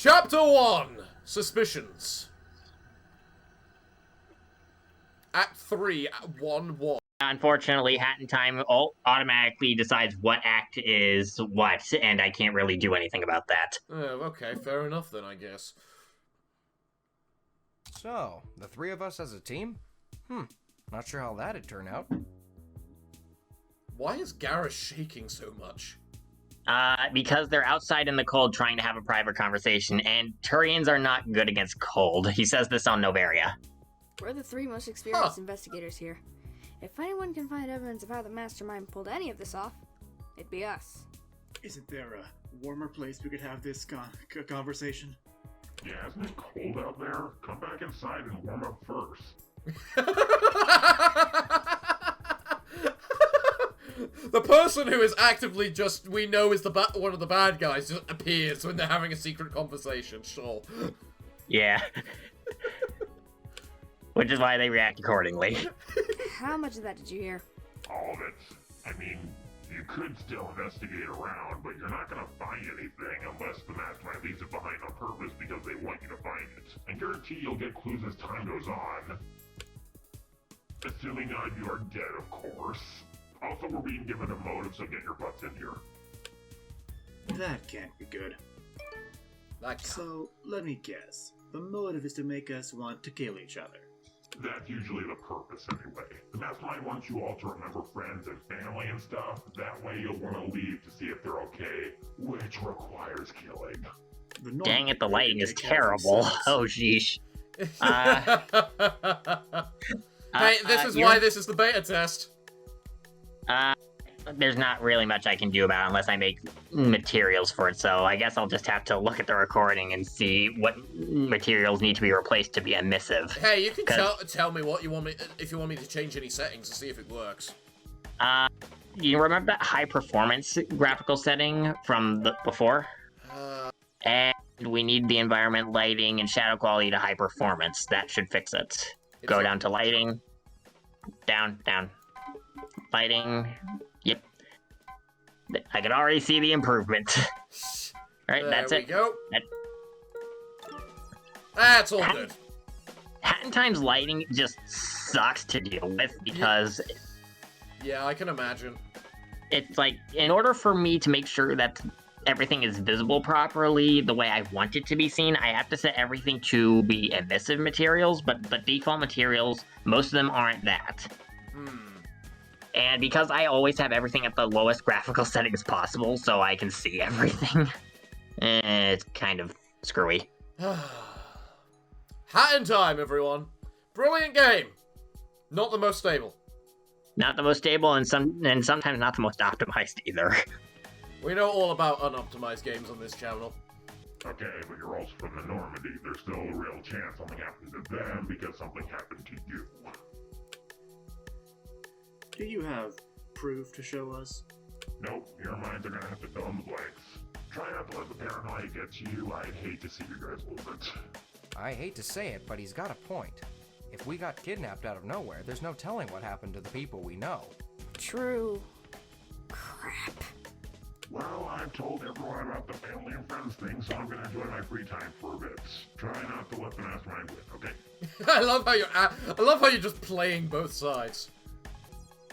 Chapter 1, Suspicions. Act 3, 1-1. Unfortunately, Hat in Time automatically decides what act is what, and I can't really do anything about that. Oh, okay, fair enough then, I guess. So, the three of us as a team? Not sure how that'd turn out. Why is Garrus shaking so much? Because they're outside in the cold trying to have a private conversation, and Turians are not good against cold. He says this on Novaria. We're the three most experienced investigators here. If anyone can find evidence of how the mastermind pulled any of this off, it'd be us. Isn't there a warmer place we could have this conversation? Yeah, isn't it cold out there? Come back inside and warm up first. The person who is actively just, we know is one of the bad guys, just appears when they're having a secret conversation, sure. Yeah. Which is why they react accordingly. How much of that did you hear? All of it. I mean, you could still investigate around, but you're not gonna find anything unless the mastermind leaves it behind on purpose because they want you to find it. I guarantee you'll get clues as time goes on. Assuming you are dead, of course. Also, we're being given a motive, so get your butts in here. That can't be good. That So, let me guess. The motive is to make us want to kill each other. That's usually the purpose anyway. The mastermind wants you all to remember friends and family and stuff. That way you'll want to leave to see if they're okay, which requires killing. Dang it, the lighting is terrible. Oh, sheesh. Hey, this is why this is the beta test. There's not really much I can do about it unless I make materials for it, so I guess I'll just have to look at the recording and see what materials need to be replaced to be emissive. Hey, you can tell me what you want me, if you want me to change any settings to see if it works. You remember that high performance graphical setting from before? And we need the environment lighting and shadow quality to high performance. That should fix it. Go down to lighting. Down. Lighting. Yep. I can already see the improvement. Alright, that's it. There we go. That's all good. Hat in Time's lighting just sucks to deal with because... Yeah, I can imagine. It's like, in order for me to make sure that everything is visible properly the way I want it to be seen, I have to set everything to be emissive materials, but the default materials, most of them aren't that. And because I always have everything at the lowest graphical settings possible, so I can see everything, it's kind of screwy. Hat in Time, everyone. Brilliant game. Not the most stable. Not the most stable, and sometimes not the most optimized either. We know all about unoptimized games on this channel. Okay, but you're also from the Normandy. There's still a real chance something happened to them because something happened to you. Do you have proof to show us? Nope, your minds are gonna have to fill in the blanks. Try not to let the paranoia get to you. I'd hate to see you guys lose it. I hate to say it, but he's got a point. If we got kidnapped out of nowhere, there's no telling what happened to the people we know. True. Crap. Well, I've told everyone about the family and friends thing, so I'm gonna enjoy my free time for a bit. Try not to let the mastermind win, okay? I love how you're just playing both sides.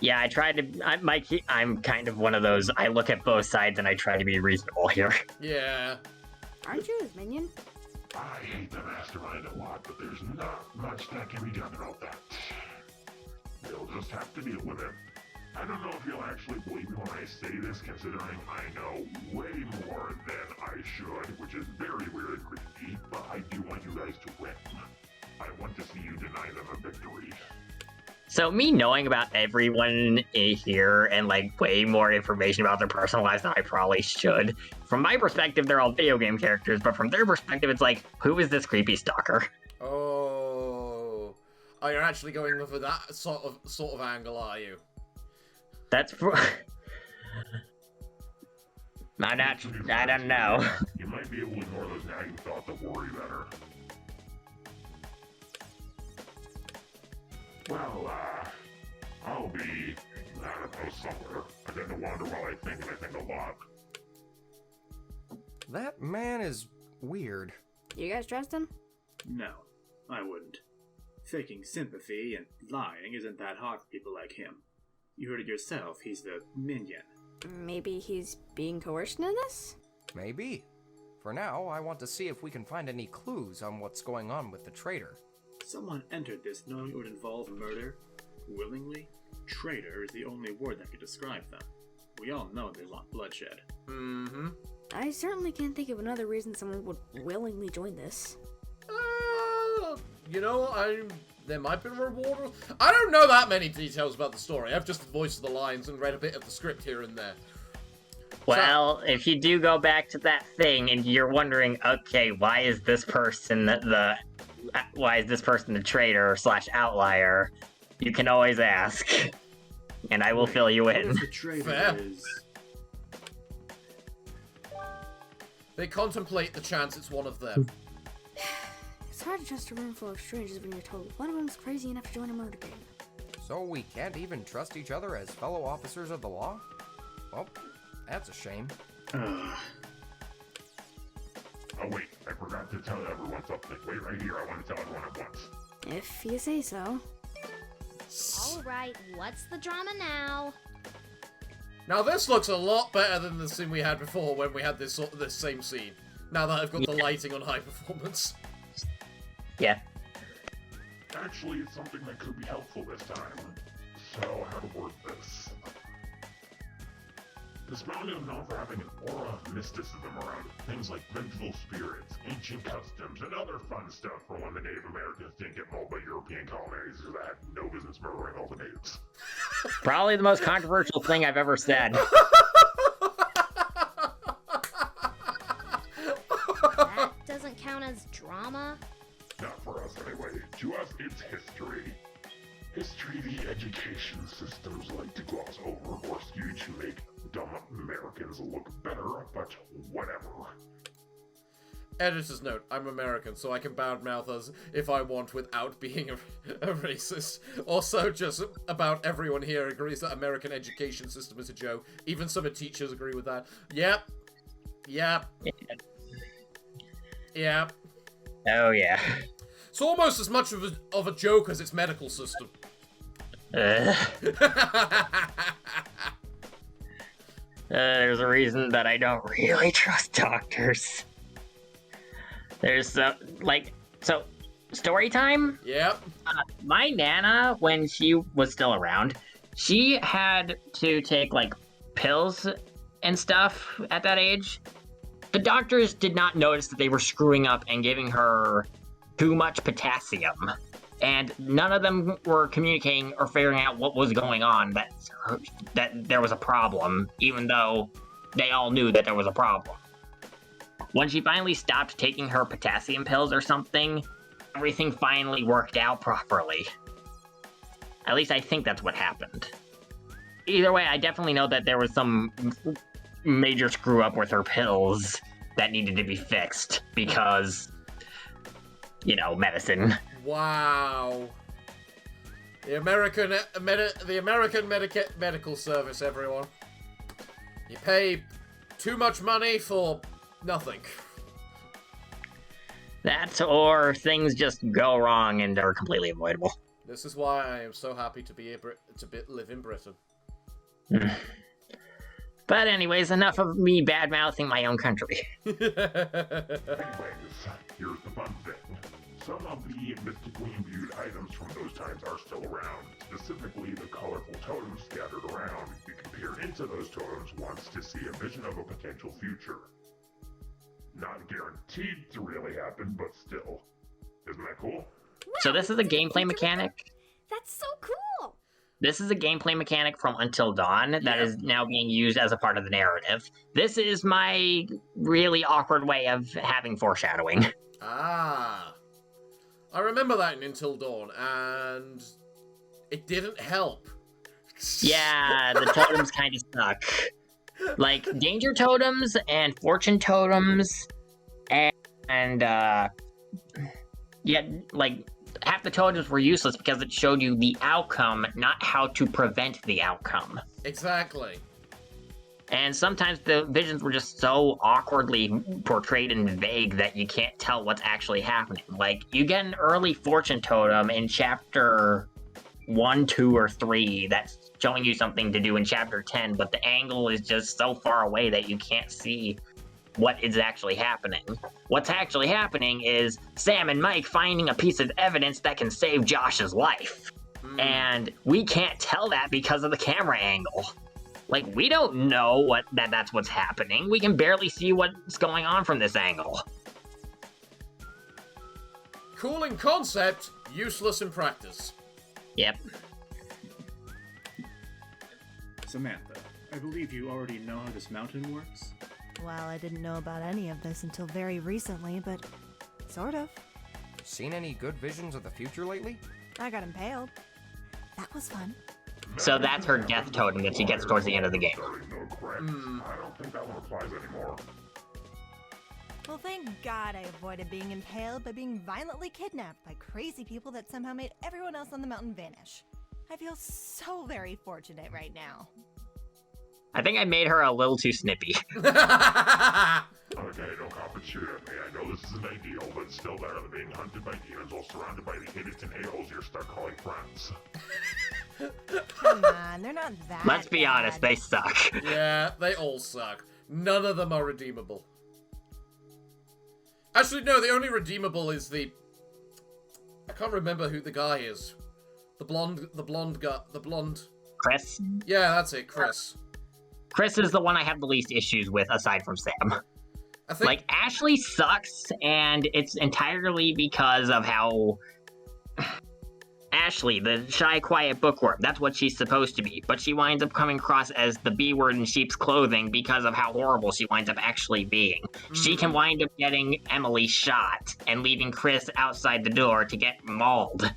Yeah, I try to... I'm kind of one of those, I look at both sides and I try to be reasonable here. Yeah. Aren't you his minion? I hate the mastermind a lot, but there's not much that can be done about that. They'll just have to deal with it. I don't know if you'll actually believe me when I say this, considering I know way more than I should, which is very weird and creepy, but I do want you guys to win. I want to see you deny them a victory. So me knowing about everyone in here and like way more information about their personal lives than I probably should. From my perspective, they're all video game characters, but from their perspective, it's like, who is this creepy stalker? Oh, you're actually going for that sort of angle, are you? That's I don't know. You might be able to ignore those nagging thoughts that worry better. Well, I'll be, I don't know, somewhere. I tend to wander while I think, and I think a lot. That man is weird. You guys trust him? No, I wouldn't. Faking sympathy and lying isn't that hard for people like him. You heard it yourself, he's the minion. Maybe he's being coerced into this? Maybe. For now, I want to see if we can find any clues on what's going on with the traitor. Someone entered this knowing it would involve murder. Willingly? Traitor is the only word that could describe them. We all know they want bloodshed. Mm-hmm. I certainly can't think of another reason someone would willingly join this. You know, there might be rewards. I don't know that many details about the story. I've just voiced the lines and read a bit of the script here and there. Well, if you do go back to that thing and you're wondering, okay, why is this person the traitor / outlier? You can always ask, and I will fill you What in. if the traitor Fair. is... They contemplate the chance it's one of them. It's hard to trust a room full of strangers when you're told one of them's crazy enough to join a murder gang. So we can't even trust each other as fellow officers of the law? Well, that's a shame. Oh wait, I forgot to tell everyone something. Wait right here, I want to tell everyone at once. If you say so. Alright, what's the drama now? Now this looks a lot better than the scene we had before when we had this same scene. Now that I've got the lighting on high performance. Yeah. Actually, it's something that could be helpful this time. So, how to word this? This mountain is known for having an aura of mysticism around it. Things like vengeful spirits, ancient customs, and other fun stuff for when the Native Americans didn't get mauled by European colonizers that had no business murdering all the natives. Probably the most controversial thing I've ever said. That doesn't count as drama? Not for us anyway. To us, it's history. History the education systems like to gloss over or skew to make dumb Americans look better, but whatever. Editor's note, I'm American, so I can badmouth us if I want without being a racist. Also, just about everyone here agrees that American education system is a joke. Even some of the teachers agree with that. Yep. Yep. Yep. Oh yeah. It's almost as much of a joke as its medical system. There's a reason that I don't really trust doctors. There's story time? Yep. My Nana, when she was still around, she had to take, pills and stuff at that age. The doctors did not notice that they were screwing up and giving her too much potassium. And none of them were communicating or figuring out what was going on, that there was a problem, even though they all knew that there was a problem. When she finally stopped taking her potassium pills or something, everything finally worked out properly. At least I think that's what happened. Either way, I definitely know that there was some major screw up with her pills that needed to be fixed because, medicine. Wow. The American medical service, everyone. You pay too much money for nothing. That or things just go wrong and are completely avoidable. This is why I am so happy to live in Britain. But anyways, enough of me bad-mouthing my own country. Anyways, here's the fun thing. Some of the mystically imbued items from those times are still around. Specifically, the colorful totems scattered around. You can peer into those totems once to see a vision of a potential future. Not guaranteed to really happen, but still. Isn't that cool? So this is a gameplay mechanic. That's so cool! This is a gameplay mechanic from Until Dawn that is now being used as a part of the narrative. This is my really awkward way of having foreshadowing. Ah. I remember that in Until Dawn, and it didn't help. Yeah, the totems kind of suck. Danger totems and fortune totems, and half the totems were useless because it showed you the outcome, not how to prevent the outcome. Exactly. And sometimes the visions were just so awkwardly portrayed and vague that you can't tell what's actually happening. Like, you get an early fortune totem in chapter 1, 2, or 3 that's showing you something to do in chapter 10, but the angle is just so far away that you can't see what is actually happening. What's actually happening is Sam and Mike finding a piece of evidence that can save Josh's life. And we can't tell that because of the camera angle. Like, we don't know that's what's happening. We can barely see what's going on from this angle. Cool in concept, useless in practice. Yep. Samantha, I believe you already know how this mountain works? Well, I didn't know about any of this until very recently, but sort of. Seen any good visions of the future lately? I got impaled. That was fun. So that's her death totem that she gets towards the end of the game. I don't think that one applies anymore. Well, thank God I avoided being impaled by being violently kidnapped by crazy people that somehow made everyone else on the mountain vanish. I feel so very fortunate right now. I think I made her a little too snippy. Okay, no cop and shoot at me. I know this isn't ideal, but it's still better than being hunted by demons while surrounded by the idiots and a-holes you're stuck calling friends. Come on, they're not that Let's be bad. honest, they suck. Yeah, they all suck. None of them are redeemable. Actually, no, the only redeemable is the... I can't remember who the guy is. The blonde guy, the blonde... Chris? Yeah, that's it, Chris. Chris is the one I have the least issues with, aside from Sam. I think... Like, Ashley sucks, and it's entirely because of how... Ashley, the shy, quiet bookworm, that's what she's supposed to be, but she winds up coming across as the B-word in sheep's clothing because of how horrible she winds up actually being. She can wind up getting Emily shot and leaving Chris outside the door to get mauled.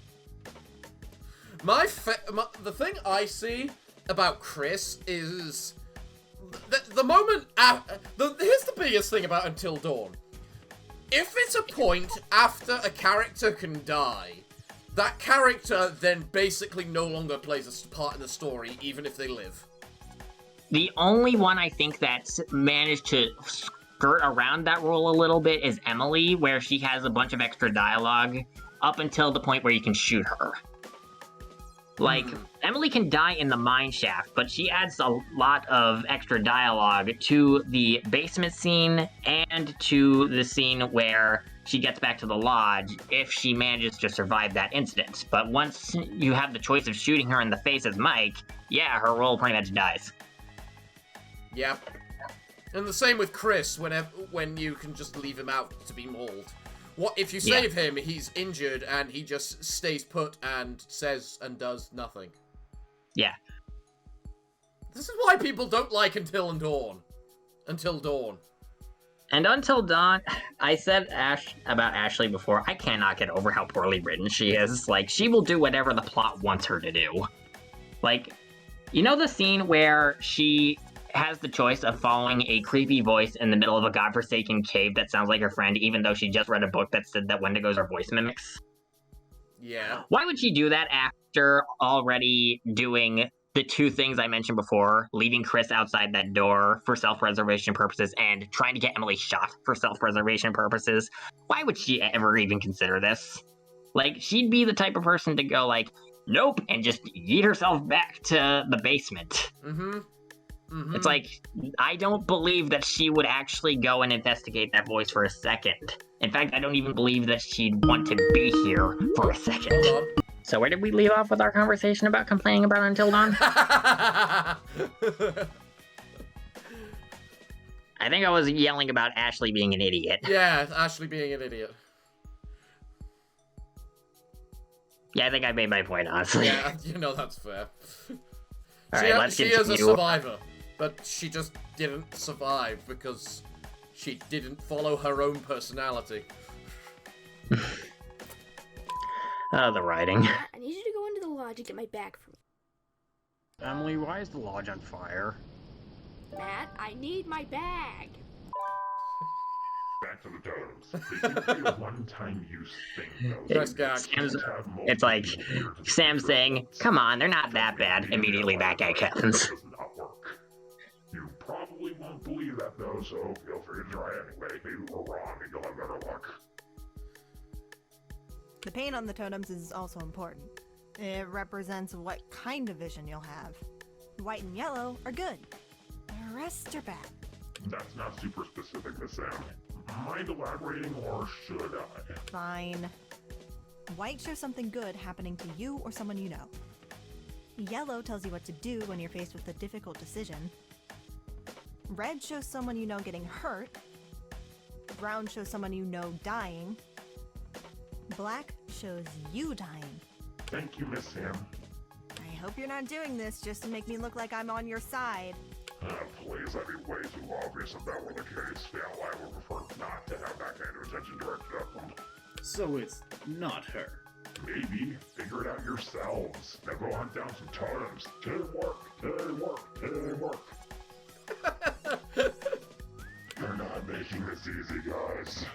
The thing I see about Chris is... The moment... here's the biggest thing about Until Dawn. If it's a point after a character can die, that character then basically no longer plays a part in the story, even if they live. The only one I think that's managed to skirt around that rule a little bit is Emily, where she has a bunch of extra dialogue up until the point where you can shoot her. Like, Emily can die in the mine shaft, but she adds a lot of extra dialogue to the basement scene and to the scene where she gets back to the lodge if she manages to survive that incident. But once you have the choice of shooting her in the face as Mike, yeah, her role pretty much dies. Yep. And the same with Chris, when you can just leave him out to be mauled. What if you save him, he's injured, and he just stays put and says and does nothing. Yeah. This is why people don't like Until Dawn. Until Dawn. And Until Dawn, I said about Ashley before, I cannot get over how poorly written she is. Like, she will do whatever the plot wants her to do. Like, you know the scene where she has the choice of following a creepy voice in the middle of a godforsaken cave that sounds like her friend, even though she just read a book that said that Wendigos are voice mimics? Yeah. Why would she do that after already doing the two things I mentioned before, leaving Chris outside that door for self-preservation purposes and trying to get Emily shot for self-preservation purposes? Why would she ever even consider this? Like, she'd be the type of person to go like, nope, and just yeet herself back to the basement. It's like, I don't believe that she would actually go and investigate that voice for a second. In fact, I don't even believe that she'd want to be here for a second. Hold on. So where did we leave off with our conversation about complaining about Until Dawn? I think I was yelling about Ashley being an idiot. Yeah, Ashley being an idiot. Yeah, I think I made my point, honestly. Yeah, that's fair. Alright, let's she continue. is a survivor, but she just didn't survive because she didn't follow her own personality. Oh, the writing. I need you to go into the lodge and get my bag for me. Emily, why is the lodge on fire? Matt, I need my bag. Back to the totems. They seem to be a one-time use thing, though. Nice gag. It's like Sam saying, come on, they're not that bad. Immediately that guy happens. Does not work. You probably so feel free to try anyway. Maybe we're wrong and you'll have better luck. The paint on the totems is also important. It represents what kind of vision you'll have. White and yellow are good. The rest are bad. That's not super specific, Miss Sam. Mind elaborating, or should I? Fine. White shows something good happening to you or someone you know. Yellow tells you what to do when you're faced with a difficult decision. Red shows someone you know getting hurt. Brown shows someone you know dying. Black shows you dying. Thank you, Miss Sam. I hope you're not doing this just to make me look like I'm on your side. Please, that'd be way too obvious if that were the case. Yeah, I would prefer not to have that kind of attention directed at them. So it's not her. Maybe. Figure it out yourselves. Now go hunt down some totems. Teamwork, teamwork, teamwork. You're not making this easy, guys.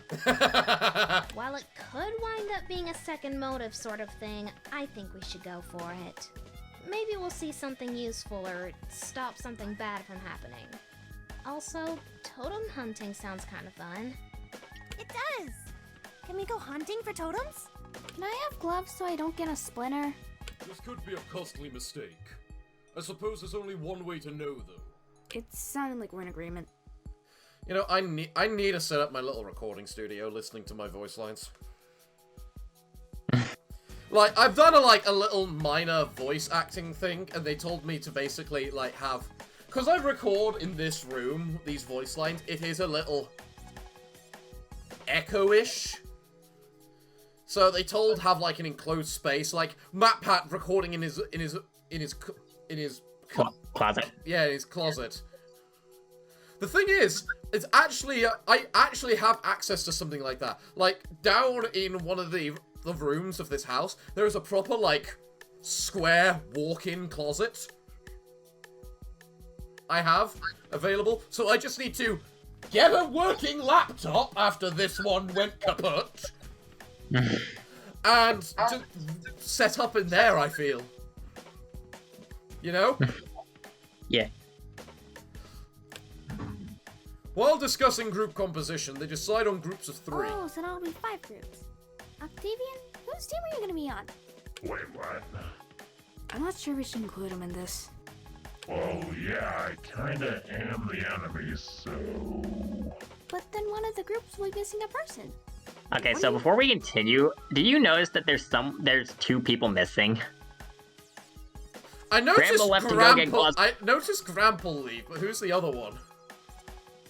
While it could wind up being a second motive sort of thing, I think we should go for it. Maybe we'll see something useful or stop something bad from happening. Also, totem hunting sounds kind of fun. It does! Can we go hunting for totems? Can I have gloves so I don't get a splinter? This could be a costly mistake. I suppose there's only one way to know, though. It sounded like we're in agreement. You know, I need to set up my little recording studio listening to my voice lines. Like, I've done a little minor voice acting thing, and they told me to basically, like, have... Because I record in this room, these voice lines, it is a little... echo-ish. So they told have, like, an enclosed space, like, MatPat recording in his closet. Yeah, in his closet. The thing is, it's actually, I actually have access to something like that. Like, down in one of the rooms of this house, there is a proper, like, square walk-in closet I have available. So I just need to get a working laptop after this one went kaput. And to set up in there, I feel. You know? Yeah. While discussing group composition, they decide on groups of 3. Oh, so that'll be 5 groups. Octavian, whose team are you gonna be on? Wait, what? I'm not sure we should include him in this. Well, yeah, I kinda am the enemy, so... But then one of the groups will be missing a person. Okay, so before we continue, do you notice that there's 2 people missing? I noticed Gramble left to go get gloves. I noticed Grample leave, but who's the other one?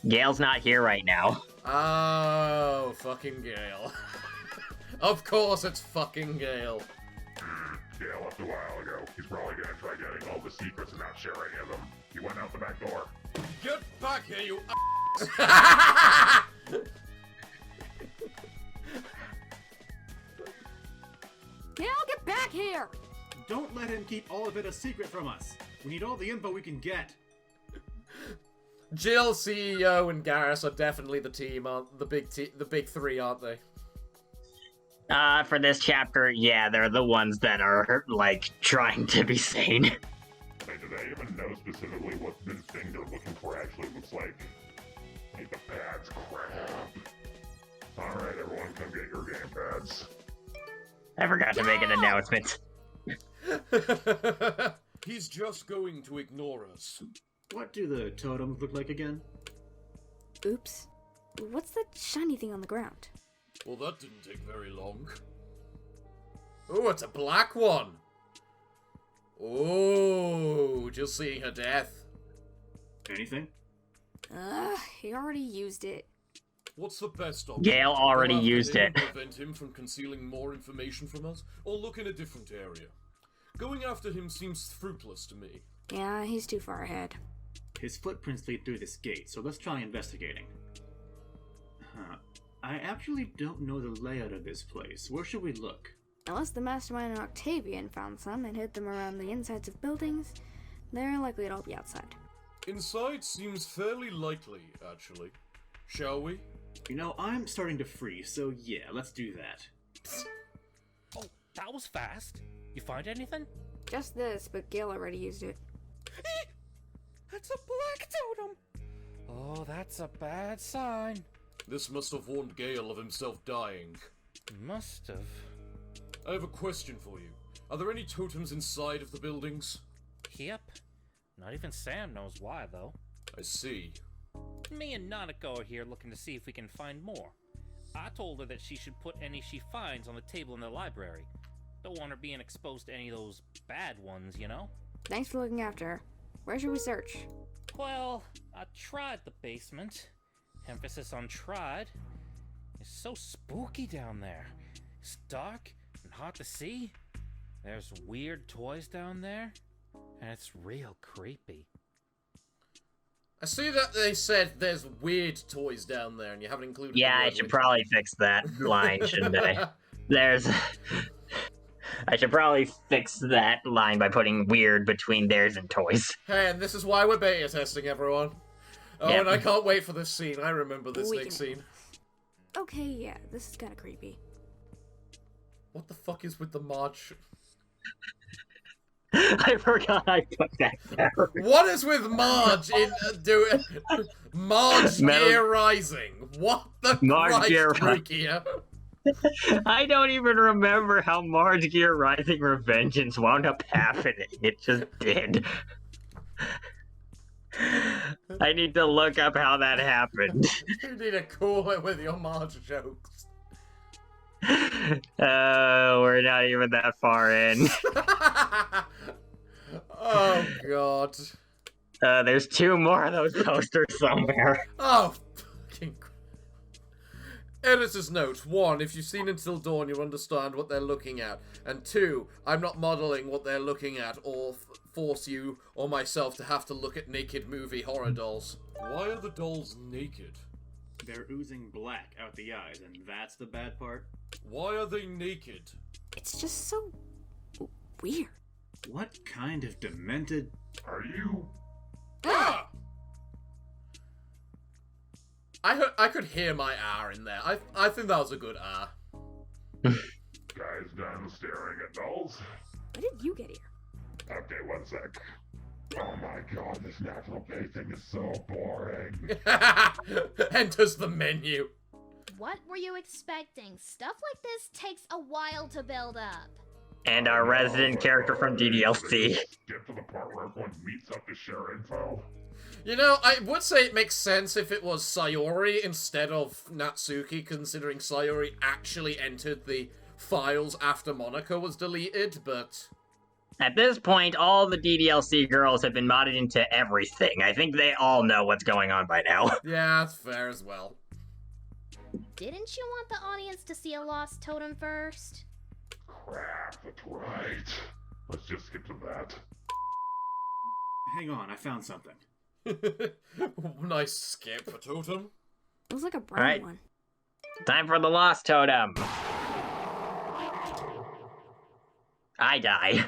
Gail's not here right now. Oh, fucking Gale. Of course it's fucking Gale. Gale left a while ago. He's probably gonna try getting all the secrets and not share any of them. He went out the back door. Get back here, you Gale, get back here! Don't let him keep all of it a secret from us. We need all the info we can get. Jill, CEO, and Garrus are definitely the team, aren't the big 3, aren't they? For this chapter, yeah, they're the ones that are, like, trying to be sane. Hey, do they even know specifically what this thing they're looking for actually looks like? Hey, the pads, crap. Alright, everyone, come get your game pads. I forgot to make an announcement. He's just going to ignore us. What do the totems look like again? Oops. What's that shiny thing on the ground? Well, that didn't take very long. Oh, it's a black one. Oh, just seeing her death. Anything? He already used it. What's the best option? Gail already Go after used him it. and prevent him from concealing more information from us, or look in a different area. Going after him seems fruitless to me. Yeah, he's too far ahead. His footprints lead through this gate, so let's try investigating. I actually don't know the layout of this place. Where should we look? Unless the mastermind and Octavian found some and hid them around the insides of buildings, they're likely to all be outside. Inside seems fairly likely, actually. Shall we? You know, I'm starting to freeze, so yeah, let's do that. Oh, that was fast. You find anything? Just this, but Gale already used it. That's a black totem! Oh, that's a bad sign. This must have warned Gale of himself dying. Must have. I have a question for you. Are there any totems inside of the buildings? Yep. Not even Sam knows why, though. I see. Me and Nanako are here looking to see if we can find more. I told her that she should put any she finds on the table in the library. Don't want her being exposed to any of those bad ones, you know? Thanks for looking after her. Where should we search? Well, I tried the basement. Emphasis on tried. It's so spooky down there. It's dark and hard to see. There's weird toys down there, and it's real creepy. I see that they said there's weird toys down there, and you haven't included. Yeah, I should probably fix that line, shouldn't I? I should probably fix that line by putting weird between theirs and toys. Hey, and this is why we're beta testing, everyone. Oh, Yep. and I can't wait for this scene. I remember this next scene. Okay, yeah, this is kind of creepy. What the fuck is with the Marge? I forgot I put that down. What is with Marge in doing Marge Gear Rising? What the Marge Christ, Gear Rukia? I don't even remember how Marge Gear Rising Revengeance wound up happening. It just did. I need to look up how that happened. You need to cool it with your Marge jokes. We're not even that far in. Oh, God. There's 2 more of those posters somewhere. Oh, fucking... Editor's note. 1. If you've seen Until Dawn, you'll understand what they're looking at. And 2. I'm not modeling what they're looking at or force you or myself to have to look at naked movie horror dolls. Why are the dolls naked? They're oozing black out the eyes, and that's the bad part? Why are they naked? It's just so weird. What kind of demented... Are you? Ah! I could hear my R in there. I think that was a good R. Guys done staring at dolls? When did you get here? Okay, one sec. Oh my god, this natural pacing is so boring. Enters the menu. What were you expecting? Stuff like this takes a while to build up. And our resident character from DDLC. Get to the part where everyone meets up to share info. You know, I would say it makes sense if it was Sayori instead of Natsuki, considering Sayori actually entered the files after Monica was deleted, but... At this point, all the DDLC girls have been modded into everything. I think they all know what's going on by now. Yeah, that's fair as well. Didn't you want the audience to see a lost totem first? Crap, that's right. Let's just skip to that. Hang on, I found something. Nice skip for totem. It was like a brown Alright. one. Time for the lost totem. I die.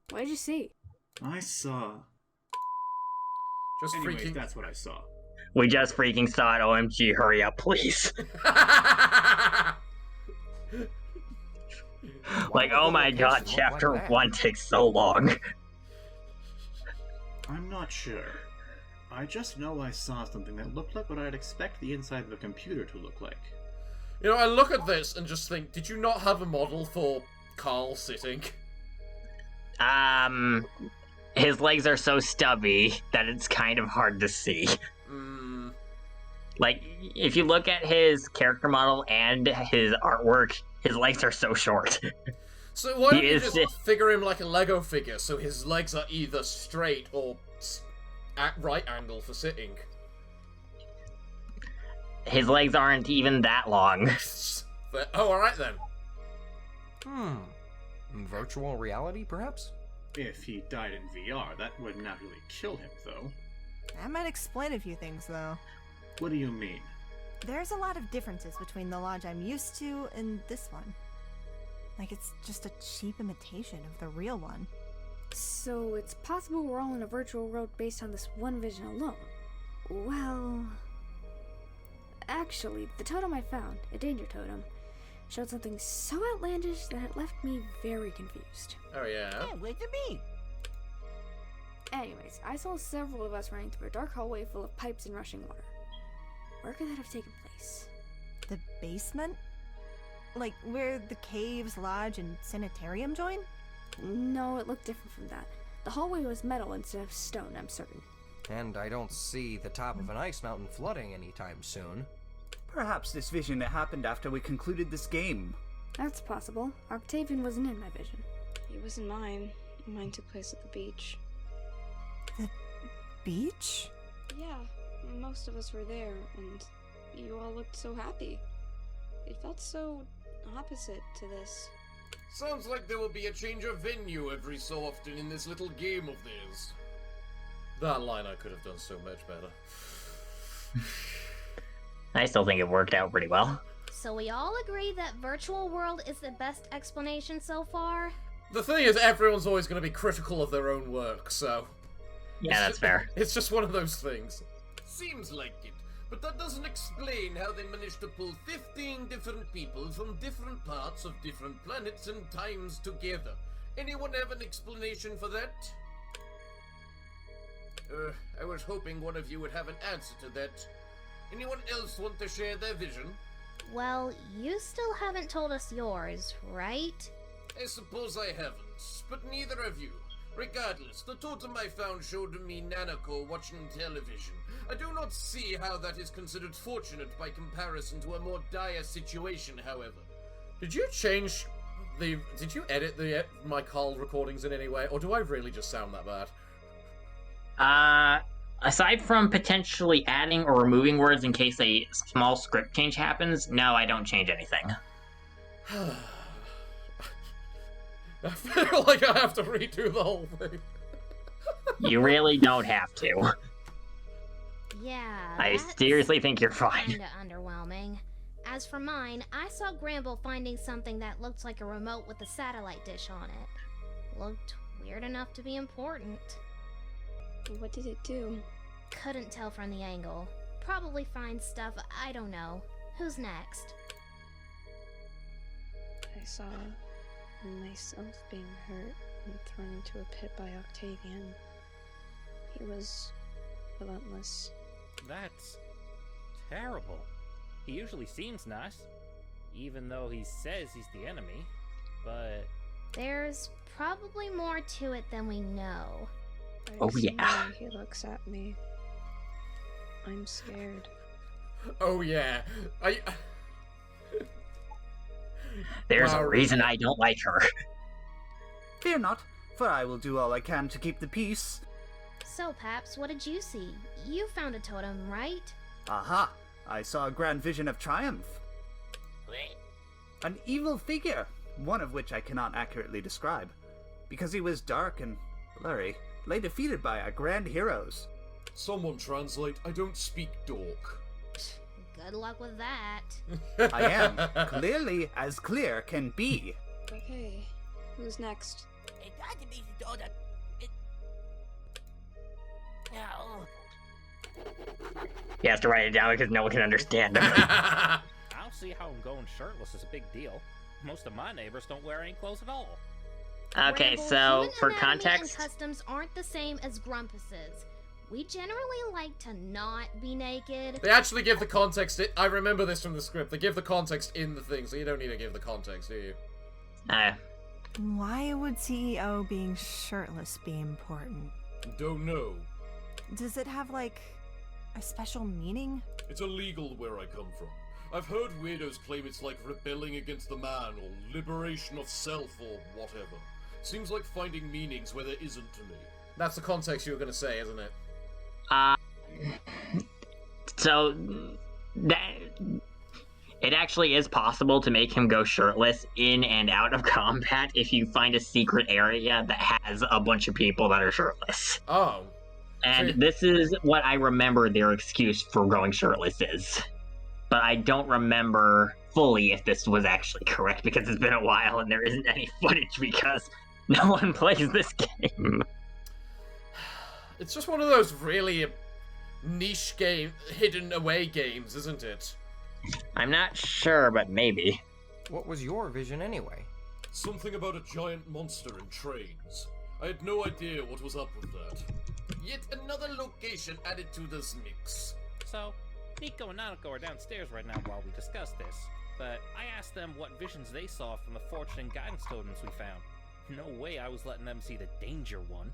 What did you see? I saw... Just Anyway, freaking... that's what I saw. We just freaking saw it. OMG, hurry up, please. Like, oh my god, chapter 1 takes so long. I'm not sure. I just know I saw something that looked like what I'd expect the inside of a computer to look like. You know, I look at this and just think, did you not have a model for Carl sitting? His legs are so stubby that it's kind of hard to see. Like, if you look at his character model and his artwork, his legs are so short. So why don't you just figure him like a Lego figure, so his legs are either straight or at right angle for sitting? His legs aren't even that long. But, oh, alright then. Virtual reality, perhaps? If he died in VR, that would not really kill him, though. That might explain a few things, though. What do you mean? There's a lot of differences between the lodge I'm used to and this one. Like, it's just a cheap imitation of the real one. So it's possible we're all in a virtual world based on this one vision alone. Well... Actually, the totem I found, a danger totem, showed something so outlandish that it left me very confused. Oh yeah? Hey, wait for me! Anyways, I saw several of us running through a dark hallway full of pipes and rushing water. Where could that have taken place? The basement? Like where the caves, lodge, and sanitarium join? No, it looked different from that. The hallway was metal instead of stone, I'm certain. And I don't see the top of an ice mountain flooding anytime soon. Perhaps this vision happened after we concluded this game. That's possible. Octavian wasn't in my vision. He was in mine. Mine took place at the beach. The beach? Yeah, most of us were there, and you all looked so happy. It felt so opposite to this. Sounds like there will be a change of venue every so often in this little game of theirs. That line I could have done so much better. I still think it worked out pretty well. So we all agree that virtual world is the best explanation so far? The thing is, everyone's always going to be critical of their own work, so... Yeah, that's fair. It's just one of those things. Seems like it, but that doesn't explain how they managed to pull 15 different people from different parts of different planets and times together. Anyone have an explanation for that? I was hoping one of you would have an answer to that. Anyone else want to share their vision? Well, you still haven't told us yours, right? I suppose I haven't, but neither of you. Regardless, the totem I found showed me Nanako watching television. I do not see how that is considered fortunate by comparison to a more dire situation, however. Did you change the... Did you edit my call recordings in any way, or do I really just sound that bad? Aside from potentially adding or removing words in case a small script change happens, no, I don't change anything. I feel like I have to redo the whole thing. You really don't have to. Yeah, I seriously think you're fine. Kinda underwhelming. As for mine, I saw Gramble finding something that looked like a remote with a satellite dish on it. Looked weird enough to be important. What did it do? Couldn't tell from the angle. Probably find stuff, I don't know. Who's next? I saw myself being hurt and thrown into a pit by Octavian. He was relentless. That's terrible. He usually seems nice, even though he says he's the enemy, but... There's probably more to it than we know. Oh yeah. He looks at me. I'm scared. Oh yeah. There's a reason I don't like her. Fear not, for I will do all I can to keep the peace. So, Paps, what did you see? You found a totem, right? Aha! I saw a grand vision of triumph. An evil figure, one of which I cannot accurately describe, because he was dark and blurry, lay defeated by our grand heroes. Someone translate, I don't speak dork. Good luck with that. I am clearly as clear can be. Okay, who's next? He has to write it down because no one can understand him. I don't see how going shirtless is a big deal. Most of my neighbors don't wear any clothes at all. Okay, Gramble, so human for anatomy context... and customs aren't the same as Grumpus's. We generally like to not be naked. They actually give the context. I remember this from the script. They give the context in the thing, so you don't need to give the context, do you? Why would CEO being shirtless be important? Don't know. Does it have, like, a special meaning? It's illegal where I come from. I've heard weirdos claim it's like rebelling against the man, or liberation of self, or whatever. Seems like finding meanings where there isn't to me. That's the context you were going to say, isn't it? So, it actually is possible to make him go shirtless in and out of combat if you find a secret area that has a bunch of people that are shirtless. Oh. And this is what I remember their excuse for going shirtless is. But I don't remember fully if this was actually correct because it's been a while and there isn't any footage because no one plays this game. It's just one of those really niche hidden away games, isn't it? I'm not sure, but maybe. What was your vision anyway? Something about a giant monster in trains. I had no idea what was up with that. Yet another location added to this mix. So, Nico and Nanako are downstairs right now while we discuss this, but I asked them what visions they saw from the fortune and guidance totems we found. No way I was letting them see the danger one.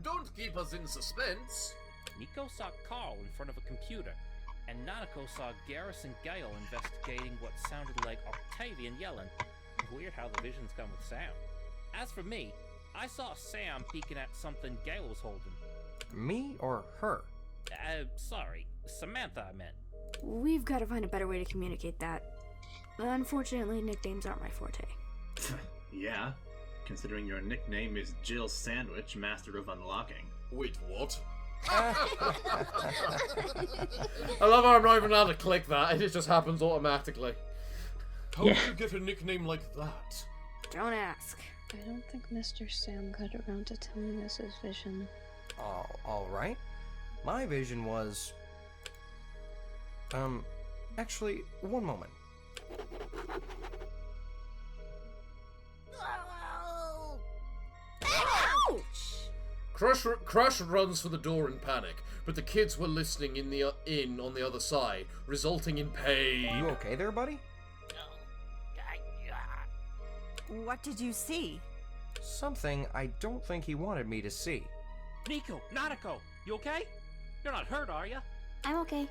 Don't keep us in suspense. Nico saw Carl in front of a computer, and Nanako saw Garrus and Gale investigating what sounded like Octavian yelling. Weird how the visions come with sound. As for me, I saw Sam peeking at something Gale was holding. Me or her? Sorry. Samantha, I meant. We've got to find a better way to communicate that. Unfortunately, nicknames aren't my forte. Yeah, considering your nickname is Jill Sandwich, Master of Unlocking. Wait, what? I love how I'm not even allowed to click that, it just happens automatically. How did you get a nickname like that? Don't ask. I don't think Mr. Sam got around to telling us his vision. Alright. My vision was... actually, one moment. Ouch! Crush runs for the door in panic, but the kids were listening in on the other side, resulting in pain. You okay there, buddy? What did you see? Something I don't think he wanted me to see. Nico, Nanako, you okay? You're not hurt, are you? I'm okay.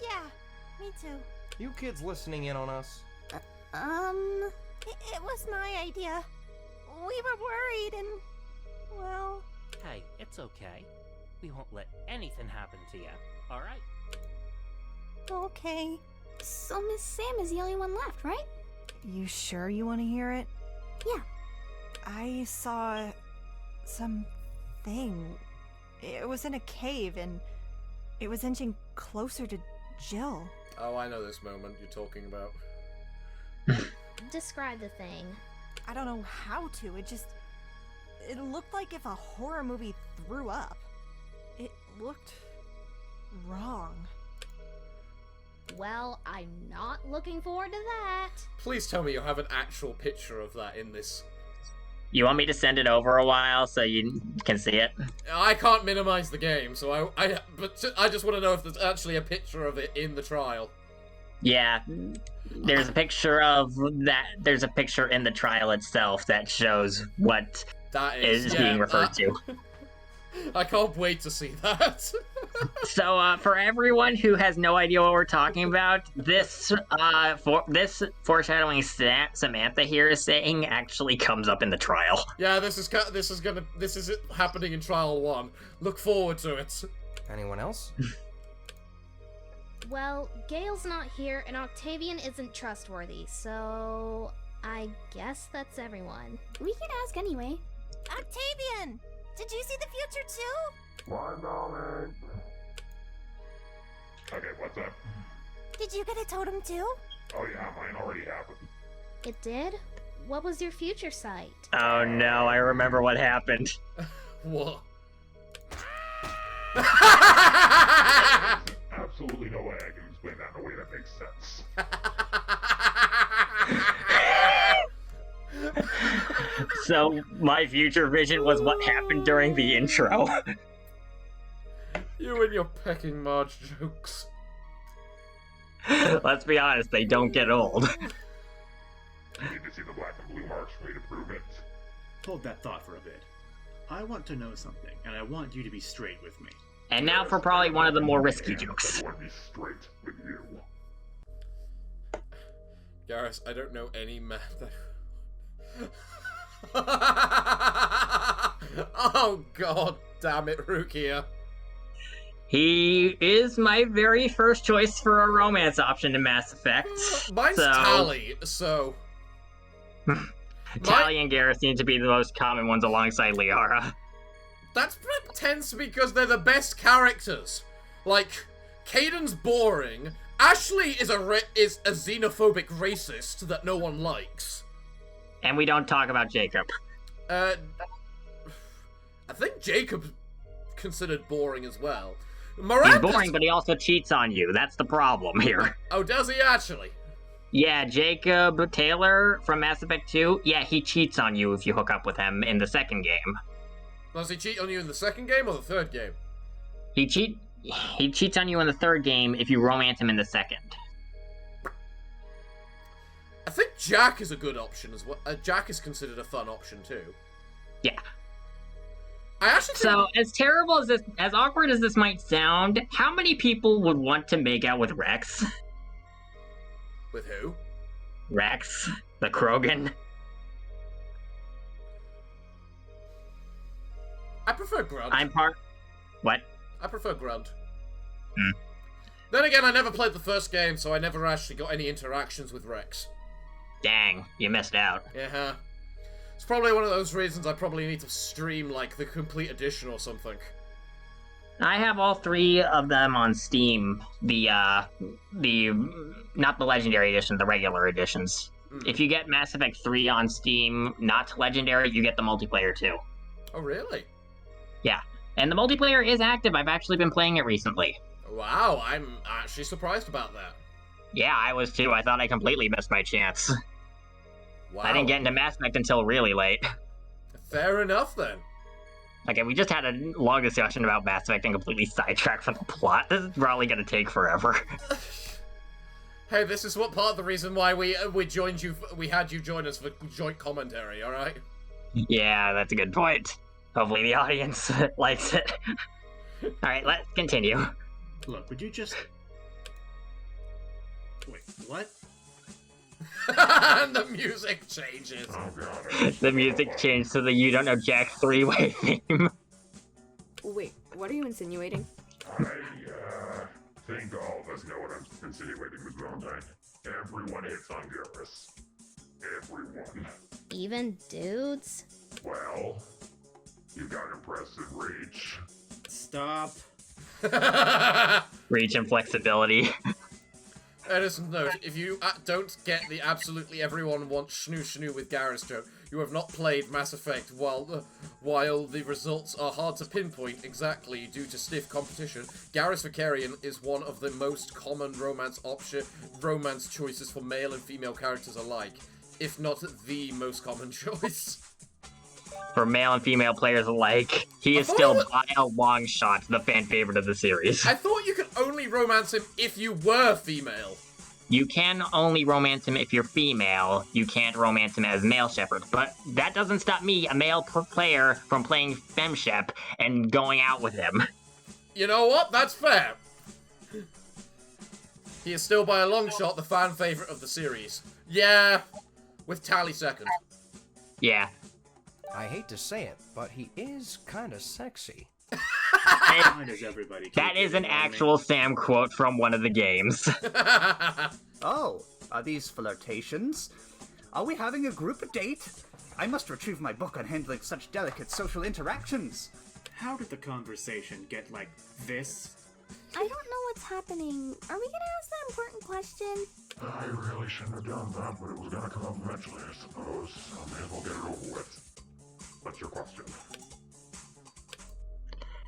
Yeah, me too. You kids listening in on us? It was my idea. We were worried and, well... Hey, it's okay. We won't let anything happen to you, alright? Okay. So Miss Sam is the only one left, right? You sure you want to hear it? Yeah. I saw... something. It was in a cave and it was inching closer to Jill. Oh, I know this moment you're talking about. Describe the thing. I don't know how to. It looked like if a horror movie threw up. It looked wrong. Well, I'm not looking forward to that. Please tell me you have an actual picture of that in this. You want me to send it over a while so you can see it? I can't minimize the game, so I just want to know if there's actually a picture of it in the trial. Yeah, there's a picture of that. There's a picture in the trial itself that shows what that is being referred to. I can't wait to see that. So, for everyone who has no idea what we're talking about, this foreshadowing Samantha here is saying actually comes up in the trial. Yeah, this is it happening in trial 1. Look forward to it. Anyone else? Well, Gale's not here, and Octavian isn't trustworthy, so I guess that's everyone. We can ask anyway. Octavian! Did you see the future too? 1 moment. Okay, what's up? Did you get a totem too? Oh yeah, mine already happened. It did? What was your future sight? Oh no, I remember what happened. What? Absolutely no way I can explain that in a way that makes sense. So, my future vision was what happened during the intro. You and your pecking Marge jokes. Let's be honest, they don't get old. You need to see the black and blue marks for me to prove it. Hold that thought for a bit. I want to know something, and I want you to be straight with me. And now for probably one of the more risky jokes. I want to be straight with you. Garrus, I don't know any man that... Oh god damn it, Rukia. He is my very first choice for a romance option in Mass Effect. Mine's Tally, so... Tally and Garrus seem to be the most common ones alongside Liara. That tends to be because they're the best characters. Like, Kaiden's boring. Ashley is a xenophobic racist that no one likes. And we don't talk about Jacob. I think Jacob's considered boring as well. He's boring, but he also cheats on you. That's the problem here. Oh, does he actually? Yeah, Jacob Taylor from Mass Effect 2, yeah, he cheats on you if you hook up with him in the second game. Does he cheat on you in the second game or the third game? He cheats on you in the third game if you romance him in the second. I think Jack is a good option as well. Jack is considered a fun option too. Yeah. I actually So, as terrible as this, as awkward as this might sound, how many people would want to make out with Rex? With who? Rex, the Krogan. I prefer Grunt. What? I prefer Grunt. Hmm. Then again, I never played the first game, so I never actually got any interactions with Rex. Dang, you missed out. Yeah. It's probably one of those reasons I probably need to stream, like, the complete edition or something. I have all 3 of them on Steam. Not the Legendary Edition, the regular editions. If you get Mass Effect 3 on Steam, not Legendary, you get the multiplayer too. Oh, really? Yeah. And the multiplayer is active. I've actually been playing it recently. Wow, I'm actually surprised about that. Yeah, I was too. I thought I completely missed my chance. Wow. I didn't get into Mass Effect until really late. Fair enough, then. Okay, we just had a long discussion about Mass Effect and completely sidetracked from the plot. This is probably going to take forever. Hey, this is what part of the reason why we joined you. We had you join us for joint commentary. All right. Yeah, that's a good point. Hopefully the audience likes it. All right, let's continue. Look, would you just... Wait, what? And the music changes. The music changed to the You Don't Know Jack 3-way theme. Wait, what are you insinuating? I think all of us know what I'm insinuating, Ms. Valentine. Everyone hates on Garrus. Everyone. Even dudes? Well, you got impressive reach. Stop. Reach and flexibility. Edison note, if you don't get the absolutely everyone wants snoo with Garrus joke, you have not played Mass Effect while the results are hard to pinpoint exactly due to stiff competition. Garrus Vicarian is one of the most common romance choices for male and female characters alike, if not the most common choice. For male and female players alike, he is still by a long shot the fan favorite of the series. I thought you could only romance him if you were female. You can only romance him if you're female. You can't romance him as male Shepard. But that doesn't stop me, a male player, from playing FemShep and going out with him. You know what? That's fair. He is still by a long shot the fan favorite of the series. Yeah, with Tally second. Yeah. I hate to say it, but he is kind of sexy. That is an actual Sam quote from one of the games. Oh, are these flirtations? Are we having a group date? I must retrieve my book on handling such delicate social interactions. How did the conversation get like this? I don't know what's happening. Are we gonna ask that important question? I really shouldn't have done that, but it was gonna come up eventually, I suppose. I may as well get it over with. What's your question?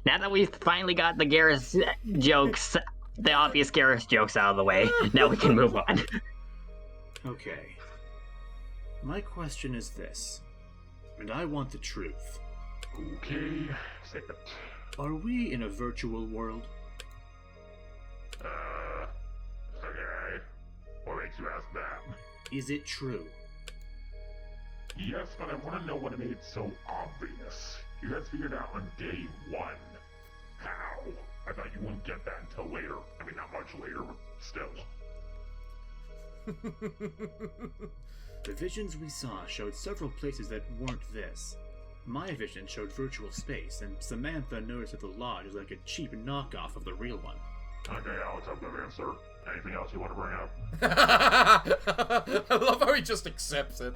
Now that we've finally got the Garrus jokes, the obvious Garrus jokes out of the way, now we can move on. Okay. My question is this, and I want the truth. Okay, say it. Are we in a virtual world? Okay. What makes you ask that? Is it true? Yes, but I want to know what made it so obvious. You guys figured out on day one. How? I thought you wouldn't get that until later. I mean, not much later, but still. The visions we saw showed several places that weren't this. My vision showed virtual space, and Samantha noticed that the lodge is like a cheap knockoff of the real one. Okay, Alex, I've got an answer. Anything else you want to bring up? I love how he just accepts it.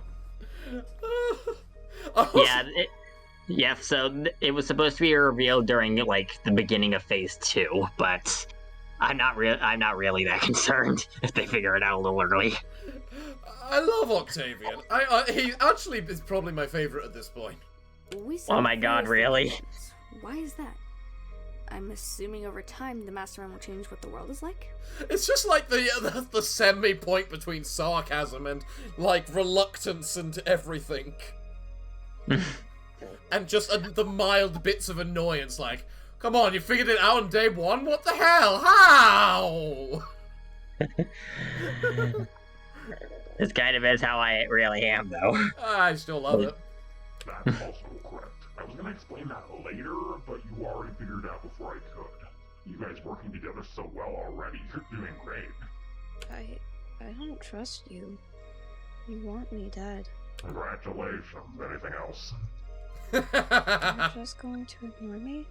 Yeah, so it was supposed to be revealed during, like, the beginning of Phase 2, but I'm not really that concerned if they figure it out a little early. I love Octavian. He actually is probably my favorite at this point. Oh my god, really? Why is that? I'm assuming over time the Mastermind will change what the world is like? It's just like the semi-point between sarcasm and, like, reluctance and everything. And just the mild bits of annoyance, like, come on, you figured it out on day one? What the hell? How? This kind of is how I really am, though. I still love it. That's also correct. I was gonna explain that later, but you already figured it out before I could. You guys working together so well already. You're doing great. I don't trust you. You want me dead. Congratulations. Anything else? You're just going to ignore me?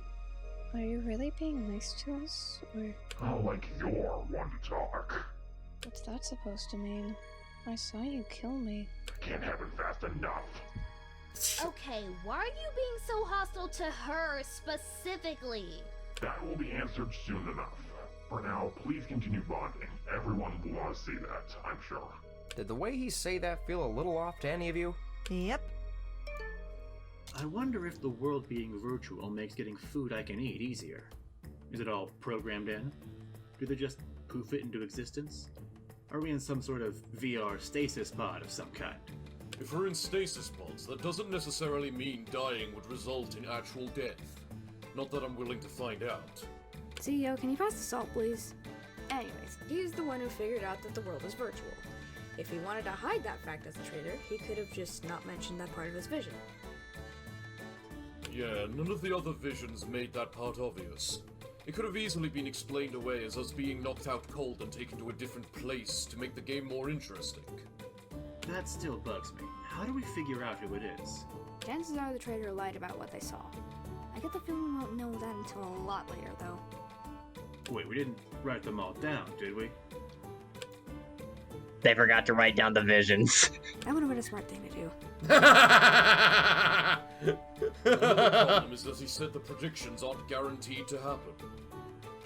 Are you really being nice to us, or... Oh, like you're one to talk. What's that supposed to mean? I saw you kill me. I can't have it fast enough. Okay, why are you being so hostile to her specifically? That will be answered soon enough. For now, please continue bonding. Everyone will want to see that, I'm sure. Did the way he say that feel a little off to any of you? Yep. I wonder if the world being virtual makes getting food I can eat easier. Is it all programmed in? Do they just poof it into existence? Are we in some sort of VR stasis pod of some kind? If we're in stasis pods, that doesn't necessarily mean dying would result in actual death. Not that I'm willing to find out. CEO, can you pass the salt, please? Anyways, he's the one who figured out that the world is virtual. If he wanted to hide that fact as a traitor, he could have just not mentioned that part of his vision. Yeah, none of the other visions made that part obvious. It could have easily been explained away as us being knocked out cold and taken to a different place to make the game more interesting. That still bugs me. How do we figure out who it is? Chances are the traitor lied about what they saw. I get the feeling we won't know that until a lot later, though. Wait, we didn't write them all down, did we? They forgot to write down the visions. That would have been a smart thing to do. The problem is that he said the predictions aren't guaranteed to happen.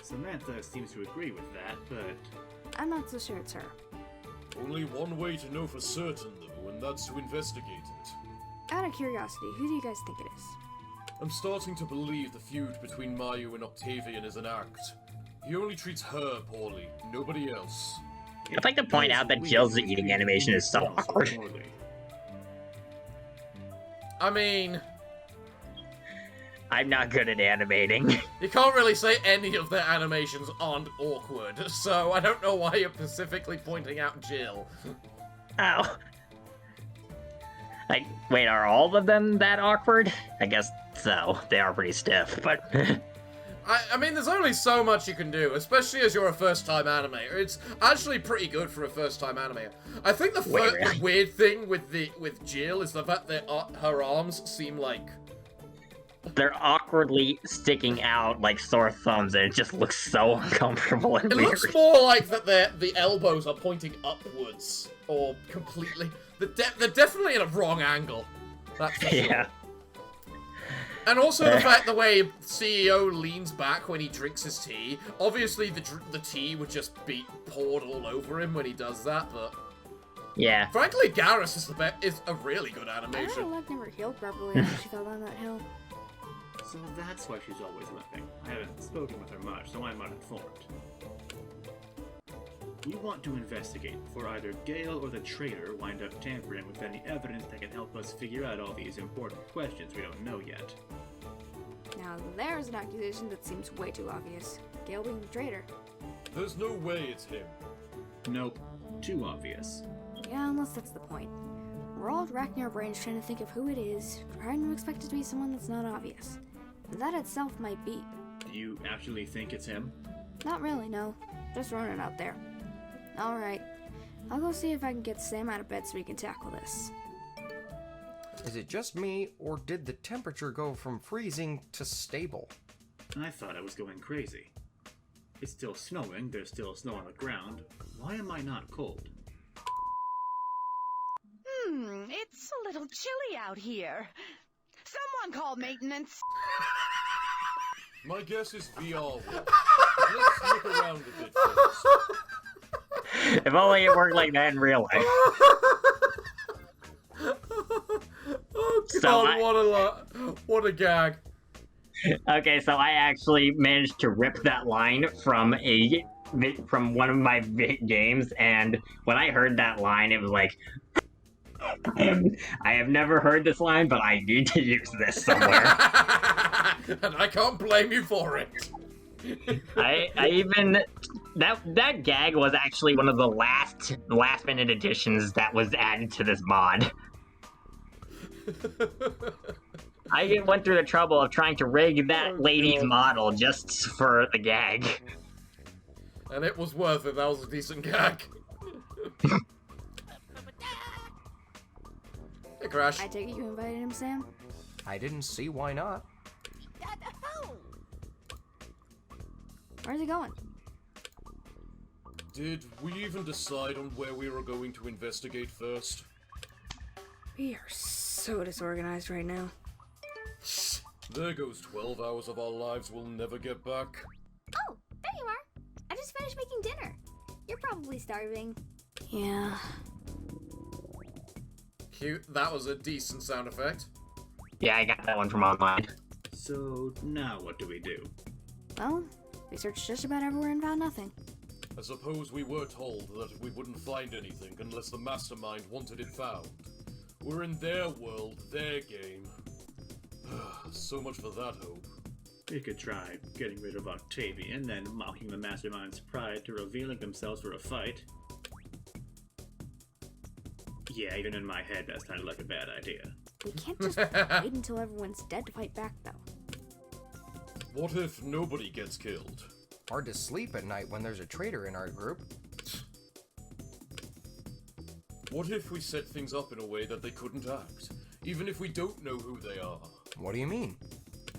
Samantha seems to agree with that, but... I'm not so sure it's her. Only one way to know for certain, though, and that's to investigate it. Out of curiosity, who do you guys think it is? I'm starting to believe the feud between Mayu and Octavian is an act. He only treats her poorly, nobody else. I'd like to point out that Jill's eating animation is so awkward. I mean... I'm not good at animating. You can't really say any of their animations aren't awkward, so I don't know why you're specifically pointing out Jill. Oh. Like, wait, are all of them that awkward? I guess so. They are pretty stiff, but... I mean, there's only so much you can do, especially as you're a first-time animator. It's actually pretty good for a first-time animator. I think the weird thing with Jill is the fact that her arms seem like... They're awkwardly sticking out like sore thumbs, and it just looks so uncomfortable and weird. It looks more like that the elbows are pointing upwards, or completely... They're definitely in a wrong angle. That's for sure. Yeah. And also the fact the way CEO leans back when he drinks his tea. Obviously, the tea would just be poured all over him when he does that, but... Yeah. Frankly, Garrus is a really good I animation. know her leg never healed properly after she fell down that hill. So that's why she's always limping. I haven't spoken with her much, so I'm uninformed. You want to investigate before either Gale or the traitor wind up tampering with any evidence that can help us figure out all these important questions we don't know yet. Now there's an accusation that seems way too obvious. Gale being the traitor. There's no way it's him. Nope. Too obvious. Yeah, unless that's the point. We're all racking our brains trying to think of who it is, trying to expect it to be someone that's not obvious. That itself might be. Do you actually think it's him? Not really, no. Just throwing it out there. Alright. I'll go see if I can get Sam out of bed so we can tackle this. Is it just me, or did the temperature go from freezing to stable? I thought I was going crazy. It's still snowing, there's still snow on the ground. Why am I not cold? It's a little chilly out here. Someone call maintenance. My guess is VR. Let's look around a bit first. If only it worked like that in real life. Oh So God, what a gag. Okay, so I actually managed to rip that line from one of my games, and when I heard that line, it was like, I have never heard this line, but I need to use this somewhere. And I can't blame you for it. I even that gag was actually one of the last minute additions that was added to this mod. I went through the trouble of trying to rig that lady's model just for the gag. And it was worth it. That was a decent gag. Hey, Crash. I take it you invited him, Sam? I didn't see why not. Where's he going? Did we even decide on where we were going to investigate first? We are so disorganized right now. There goes 12 hours of our lives we'll never get back. Oh, there you are. I just finished making dinner. You're probably starving. Yeah. Cute. That was a decent sound effect. Yeah, I got that one from online. So, now what do we do? Well, we searched just about everywhere and found nothing. I suppose we were told that we wouldn't find anything unless the mastermind wanted it found. We're in their world, their game. So much for that hope. We could try getting rid of Octavian, then mocking the mastermind's pride to revealing themselves for a fight. Yeah, even in my head, that sounded like a bad idea. We can't just wait until everyone's dead to fight back, though. What if nobody gets killed? Hard to sleep at night when there's a traitor in our group. What if we set things up in a way that they couldn't act, even if we don't know who they are? What do you mean?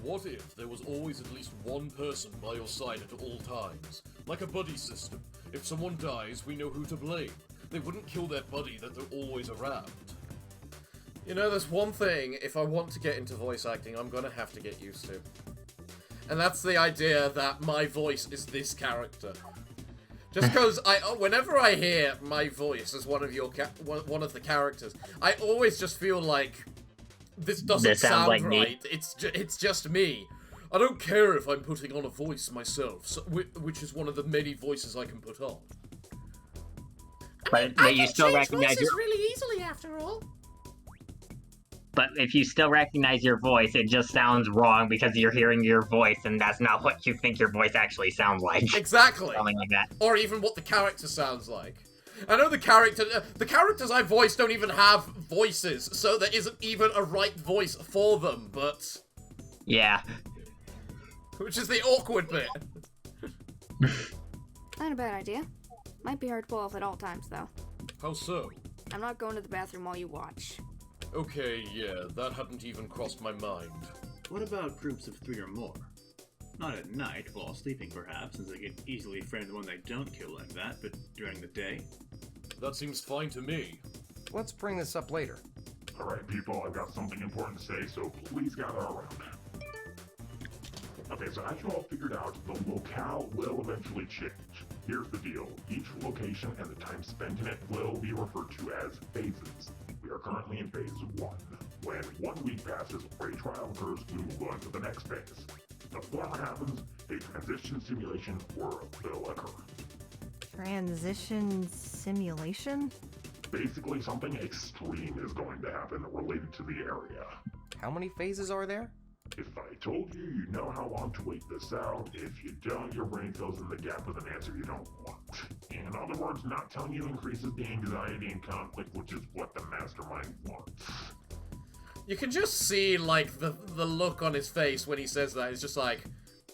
What if there was always at least one person by your side at all times? Like a buddy system. If someone dies, we know who to blame. They wouldn't kill their buddy that they're always around. You know, there's one thing, if I want to get into voice acting, I'm gonna have to get used to. And that's the idea that my voice is this character. Just because whenever I hear my voice as one of one of the characters, I always just feel like this doesn't sound like right. It's just me. I don't care if I'm putting on a voice myself, so, which is one of the many voices I can put on. But you still recognize your really easily, after all. But if you still recognize your voice, it just sounds wrong because you're hearing your voice, and that's not what you think your voice actually sounds like. Exactly. Something like that. Or even what the character sounds like. I know the characters I voice don't even have voices, so there isn't even a right voice for them, but... Yeah. Which is the awkward bit. Not a bad idea. Might be hard to pull off at all times, though. How so? I'm not going to the bathroom while you watch. Okay, yeah, that hadn't even crossed my mind. What about groups of 3 or more? Not at night, while sleeping perhaps, since they can easily frame the one they don't kill like that, but during the day? That seems fine to me. Let's bring this up later. Alright, people, I've got something important to say, so please gather around. Okay, so as you all figured out, the locale will eventually change. Here's the deal. Each location and the time spent in it will be referred to as phases. We are currently in phase 1. When 1 week passes or a trial occurs, we move on to the next phase. The former happens, a transition simulation will occur. Transition simulation? Basically, something extreme is going to happen related to the area. How many phases are there? If I told you, you know how long to wait this out. If you don't, your brain fills in the gap with an answer you don't want. In other words, not telling you increases the anxiety and conflict, which is what the mastermind wants. You can just see, like, the look on his face when he says that. It's just like,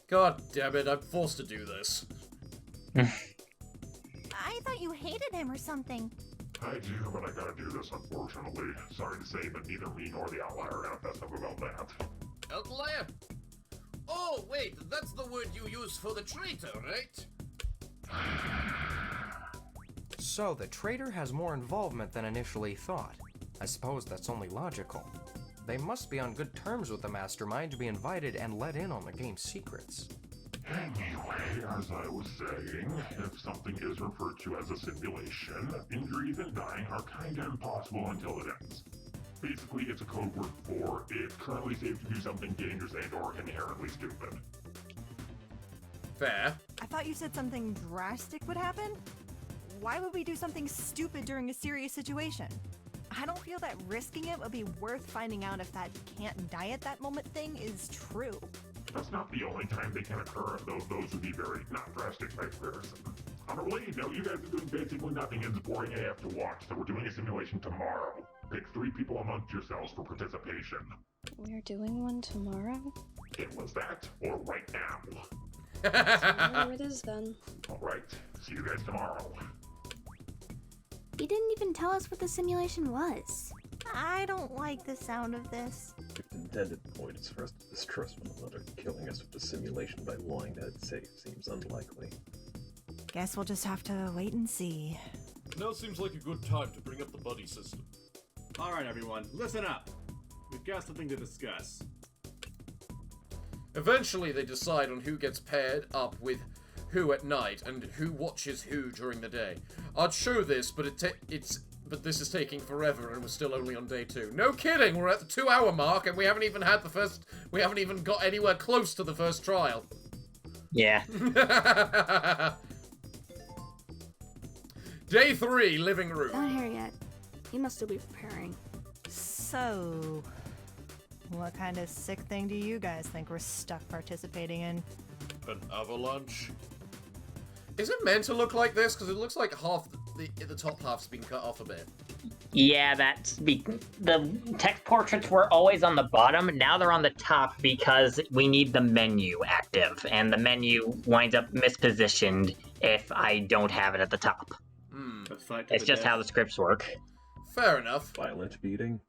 God damn it, I'm forced to do this. I thought you hated him or something. I do, but I gotta do this, unfortunately. Sorry to say, but neither me nor the Outlier have best up about that. Outlier? Oh, wait, that's the word you use for the traitor, right? So, the traitor has more involvement than initially thought. I suppose that's only logical. They must be on good terms with the mastermind to be invited and let in on the game's secrets. Anyway, as I was saying, if something is referred to as a simulation, injuries and dying are kinda impossible until it ends. Basically, it's a code word for it's currently safe to do something dangerous and or inherently stupid. Fair. I thought you said something drastic would happen? Why would we do something stupid during a serious situation? I don't feel that risking it would be worth finding out if that can't die at that moment thing is true. That's not the only time they can occur, though those would be very not drastic by comparison. On a related note, you guys are doing basically nothing and it's boring AF to watch, so we're doing a simulation tomorrow. Pick 3 people amongst yourselves for participation. We're doing one tomorrow? It was that, or right now. Tomorrow it is then. Alright, see you guys tomorrow. You didn't even tell us what the simulation was. I don't like the sound of this. If the intended point is for us to distrust one another, killing us with the simulation by lying that it's safe seems unlikely. Guess we'll just have to wait and see. Now seems like a good time to bring up the buddy system. Alright everyone, listen up. We've got something to discuss. Eventually they decide on who gets paired up with who at night and who watches who during the day. I'd show this, but but this is taking forever and we're still only on day 2. No kidding, we're at the 2-hour mark and we haven't even got anywhere close to the first trial. Yeah. Day 3, living room. Not here yet. You must still be preparing. So, what kind of sick thing do you guys think we're stuck participating in? An avalanche. Is it meant to look like this? Because it looks like half the top half's been cut off a bit. Yeah, the text portraits were always on the bottom. Now they're on the top because we need the menu active, and the menu winds up mispositioned if I don't have it at the top. It's just how the scripts work. Fair enough. Violent beating.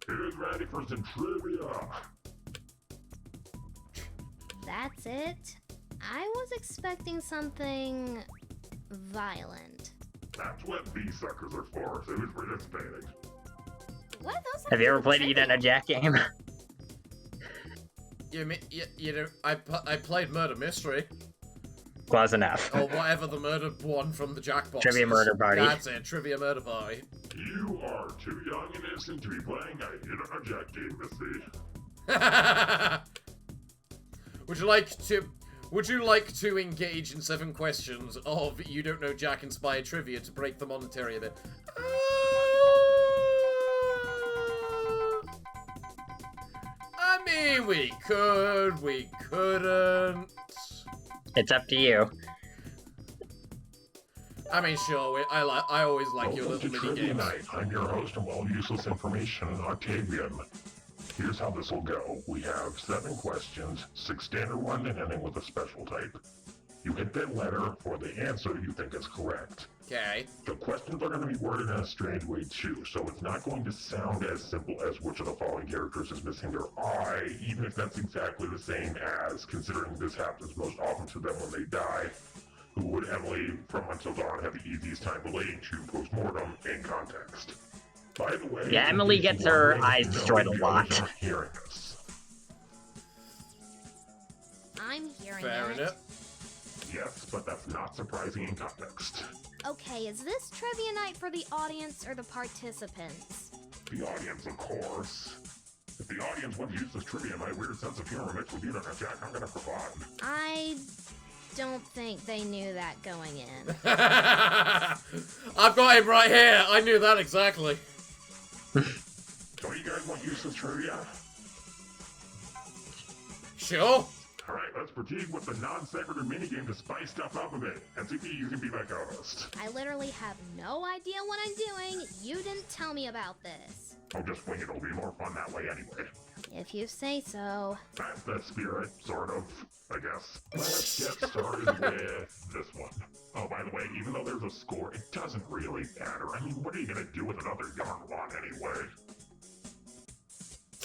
Who's ready for some trivia? That's it? I was expecting something violent. That's what these suckers are for, so who's participating? What? Those Have you ever played a Untitled Jack game? You know, I played Murder Mystery. Close enough. Or whatever the murder one from the Jackbox Trivia is. Murder Party. That's it, Trivia Murder Party. You are too young and innocent to be playing a Untitled Jack game, Missy. Would you like to engage in 7 questions of You Don't Know Jack inspired trivia to break the monetary a bit? I mean, we could, we couldn't. It's up to you. I mean, sure, I always like your little mini Trivia games. Night. I'm your host of all useless information, Octavian. Here's how this will go. We have 7 questions, 6 standard ones, and ending with a special type. You hit that letter for the answer you think is correct. Okay. The questions are going to be worded in a strange way too, so it's not going to sound as simple as which of the following characters is missing their eye, even if that's exactly the same as, considering this happens most often to them when they die. Who would Emily from Until Dawn have the easiest time relating to post-mortem in context? By the way, Yeah, Emily gets her eyes destroyed a lot. Hearing this. I'm hearing Fair it. enough. Yes, but that's not surprising in context. Okay, is this trivia night for the audience or the participants? The audience, of course. If the audience wants to use this trivia, my weird sense of humor mixed with you, Jack, I'm gonna provide. I don't think they knew that going in. I've got him right here. I knew that exactly. Don't you guys want useless trivia? Sure. Alright, let's proceed with the non-sequitur minigame to spice stuff up a bit. NCP, you can be my co-host. I literally have no idea what I'm doing. You didn't tell me about this. I'll just wing it. It'll be more fun that way anyway. If you say so. That's the spirit, sort of, I guess. Let's get started with this one. Oh, by the way, even though there's a score, it doesn't really matter. I mean, what are you gonna do with another yarn wand anyway?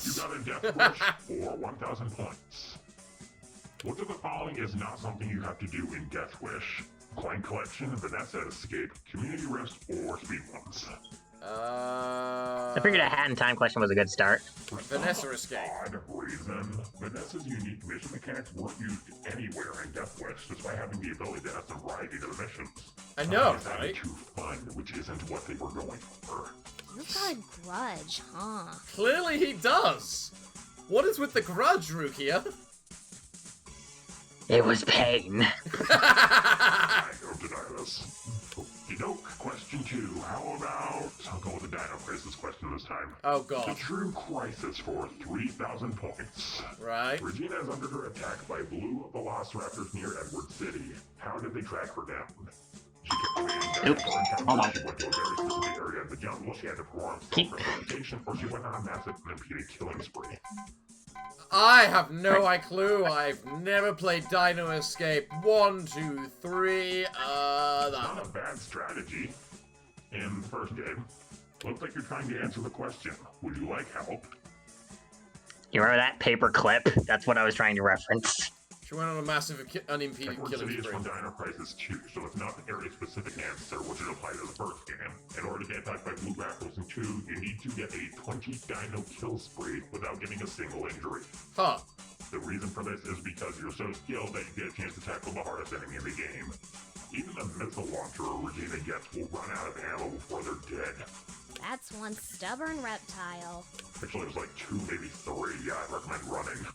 You got a death wish for 1,000 points. Which of the following is not something you have to do in Death Wish? Coin collection, Vanessa escape, community rest, or speed runs? I figured a hat in time question was a good start. Vanessa escape. Odd reason. Vanessa's unique mission mechanics weren't used anywhere in Death Wish, despite having the ability to add some variety to the missions. I know, It's right? too fun, which isn't what they were going for. You've got a grudge, huh? Clearly he does. What is with the grudge, Rukia? It was pain. I don't deny this. Okey-doke. Question 2. How about... I'll go with the Dino Crisis question this time. Oh god. The True Crisis for 3,000 points. Right. Regina is under her attack by blue velociraptors near Edward City. How did they track her down? She kept evading dinosaur encounters. She went to a very specific area in the jungle. She had to perform self-representation, or she went on a massive and impeded killing spree. I have no clue. I've never played Dino Escape. 1, 2, 3. Not a bad strategy. In the first game, looks like you're trying to answer the question. Would you like help? You remember that paper clip? That's what I was trying to reference. She went on a massive unimpeded Edward killing City is spree. from Dino Crisis 2, so it's not the area-specific answer which would apply to the first game. In order to get attacked by blue raptors in 2, you need to get a 20 dino kill spree without getting a single injury. Huh. The reason for this is because you're so skilled that you get a chance to tackle the hardest enemy in the game. Even the missile launcher Regina gets will run out of ammo before they're dead. That's one stubborn reptile. Actually, there's like 2, maybe 3. Yeah, I recommend running.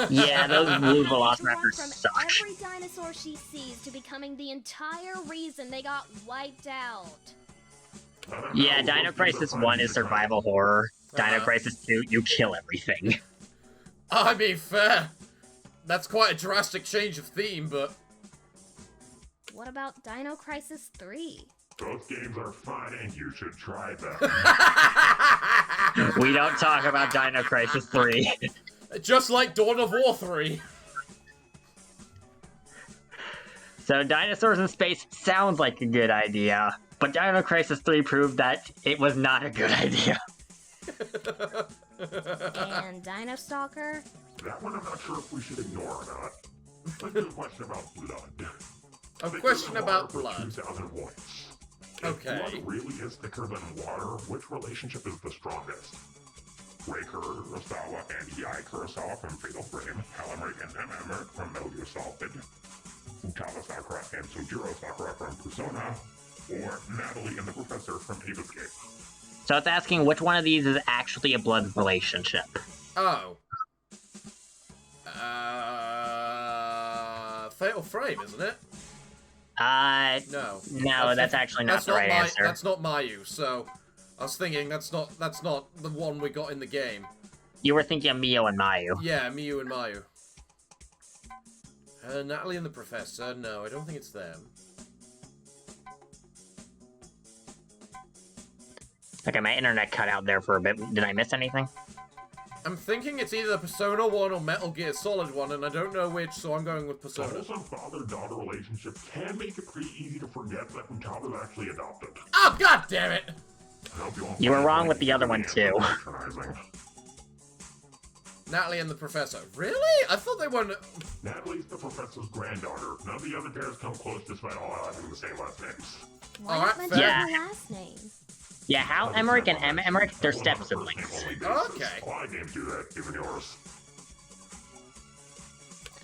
Yeah, those blue velociraptors From suck. every dinosaur she sees to becoming the entire reason they got wiped out. Yeah, Dino Crisis 1 is survival horror. Dino Crisis 2, you kill everything. I mean, fair. That's quite a drastic change of theme, but... What about Dino Crisis 3? Those games are fun and you should try them. We don't talk about Dino Crisis 3. Just like Dawn of War 3. So Dinosaurs in Space sounds like a good idea, but Dino Crisis 3 proved that it was not a good idea. And Dino Stalker? That one I'm not sure if we should ignore or not. Let's do a question about blood. A question about blood. 2,000 points. Okay. If blood really is thicker than water, which relationship is the strongest? Rei Kurosawa and Yai Kurosawa from Fatal Frame, Hal Emmerich and M. Emmerich from Metal Gear Solid, Futaba Sakura and Sojiro Sakura from Persona, or Natalie and the Professor from Ape Escape. So it's asking which one of these is actually a blood relationship. Oh. Fatal Frame, isn't it? No. No, that's actually not the right answer. That's not Mayu, so... I was thinking that's not the one we got in the game. You were thinking of Mio and Mayu. Yeah, Miyu and Mayu. Natalie and the Professor. No, I don't think it's them. Okay, my internet cut out there for a bit. Did I miss anything? I'm thinking it's either Persona 1 or Metal Gear Solid 1, and I don't know which, so I'm going with Persona. The wholesome father-daughter relationship can make it pretty easy to forget that Futaba is actually adopted. Oh, god damn it! You were wrong with the other one, too. Natalie and the Professor. Really? I thought they weren't... Natalie's the Professor's granddaughter. None of the other pairs come close despite all having the same last names. Why not mention her last name? Yeah, Hal Emmerich and M. Emmerich, they're step-siblings. Okay. A lot of games do that, even yours.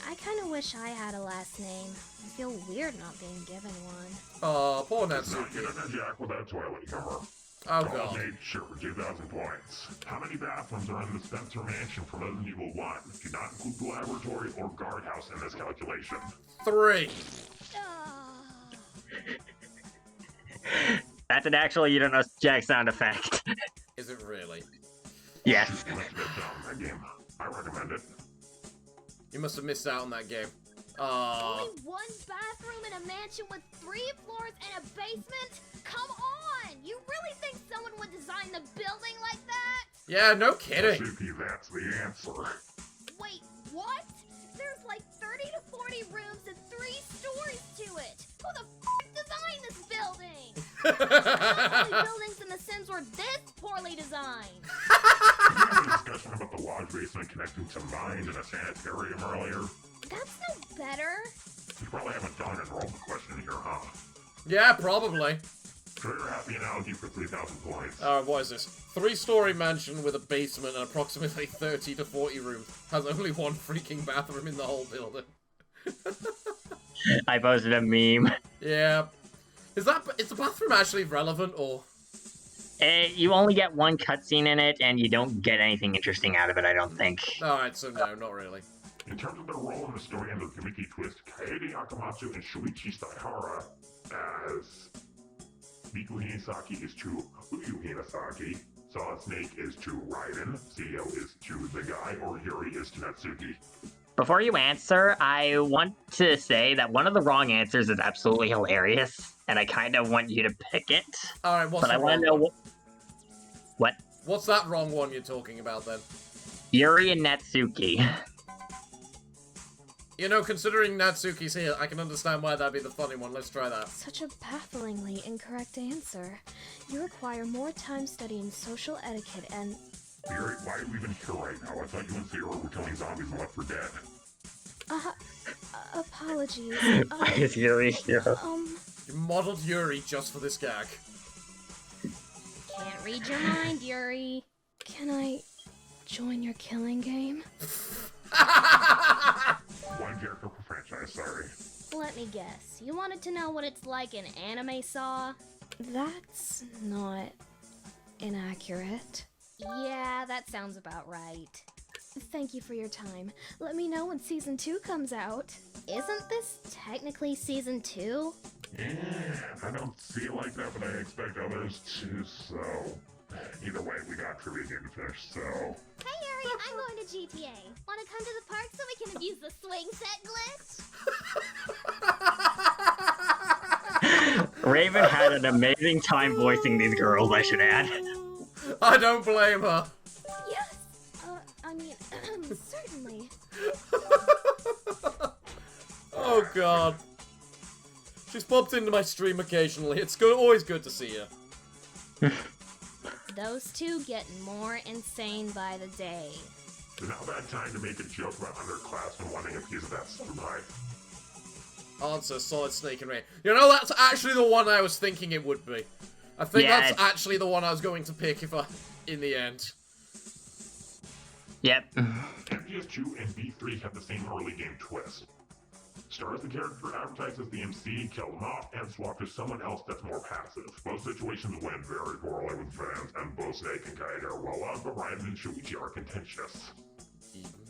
I kind of wish I had a last name. I feel weird not being given one. Oh, poor Not Natsuki. get a jack without toilet cover. Oh, God. Made sure for 2,000 points. How many bathrooms are in the Spencer Mansion from Resident Evil 1? Do not include the laboratory or guardhouse in this calculation. 3. That's an actual you don't know jack sound effect. Is it really? Yes. Let's get down that game. I recommend it. You must have missed out on that game. Only one bathroom in a mansion with 3 floors and a basement? Come on! You really think someone would design the building like that? Yeah, no kidding. Suki, that's the answer. Wait, what? There's like 30 to 40 rooms and 3 stories to it. Who the f*** designed this building? Not only buildings in The Sims were this poorly designed. We had a discussion about the lodge basement connecting to mine and a sanitarium earlier. That's no better. You probably haven't done an enrollment question here, huh? Yeah, probably. Trigger happy analogy for 3,000 points. What is this? 3-story mansion with a basement and approximately 30 to 40 rooms. Has only one freaking bathroom in the whole building. I posted a meme. Yeah. Is the bathroom actually relevant, or...? You only get one cutscene in it, and you don't get anything interesting out of it, I don't think. Alright, so no, not really. In terms of their role in the story and their gimmicky twist, Kaede Akamatsu and Shuichi Saihara as Miku Hinasaki is to Uyu Hinasaki, Solid Snake is to Raiden, CEO is to the guy, or Yuri is to Natsuki. Before you answer, I want to say that one of the wrong answers is absolutely hilarious, and I kind of want you to pick it. Alright, what's but the I want wrong to know one? What? What's that wrong one you're talking about, then? Yuri and Natsuki. You know, considering Natsuki's here, I can understand why that'd be the funny one. Let's try that. Such a bafflingly incorrect answer. You require more time studying social etiquette and... Yuri, why are we even here right now? I thought you and Zero were killing zombies and left for dead. Apologies. Why is Yuri here? You modeled Yuri just for this gag. Can't read your mind, Yuri. Can I join your killing game? One character per franchise, sorry. Let me guess. You wanted to know what it's like in Anime Saw? That's not inaccurate. Yeah, that sounds about right. Thank you for your time. Let me know when Season 2 comes out. Isn't this technically Season 2? Yeah, I don't see it like that, but I expect others to, so... Either way, we got trivia game to finish, so... Hey Yuri, I'm going to GTA. Wanna come to the park so we can abuse the swing set glitch? Raven had an amazing time voicing these girls, I should add. I don't blame her. Yes! I mean, certainly. Oh god. She's popped into my stream occasionally. It's always good to see her. Those two getting more insane by the day. It's now that time to make a joke about underclassmen wanting a piece of that pie. Answer, Solid Snake and Ray. You know, that's actually the one I was thinking it would be. I think that's actually the one I was going to pick in the end. Yep. MGS2 and B3 have the same early game twist. Start as the character advertised as the MC, kill them off, and swap to someone else that's more passive. Both situations went very poorly with fans, and both Snake and Kaede are well loved, but Raiden and Shuichi are contentious.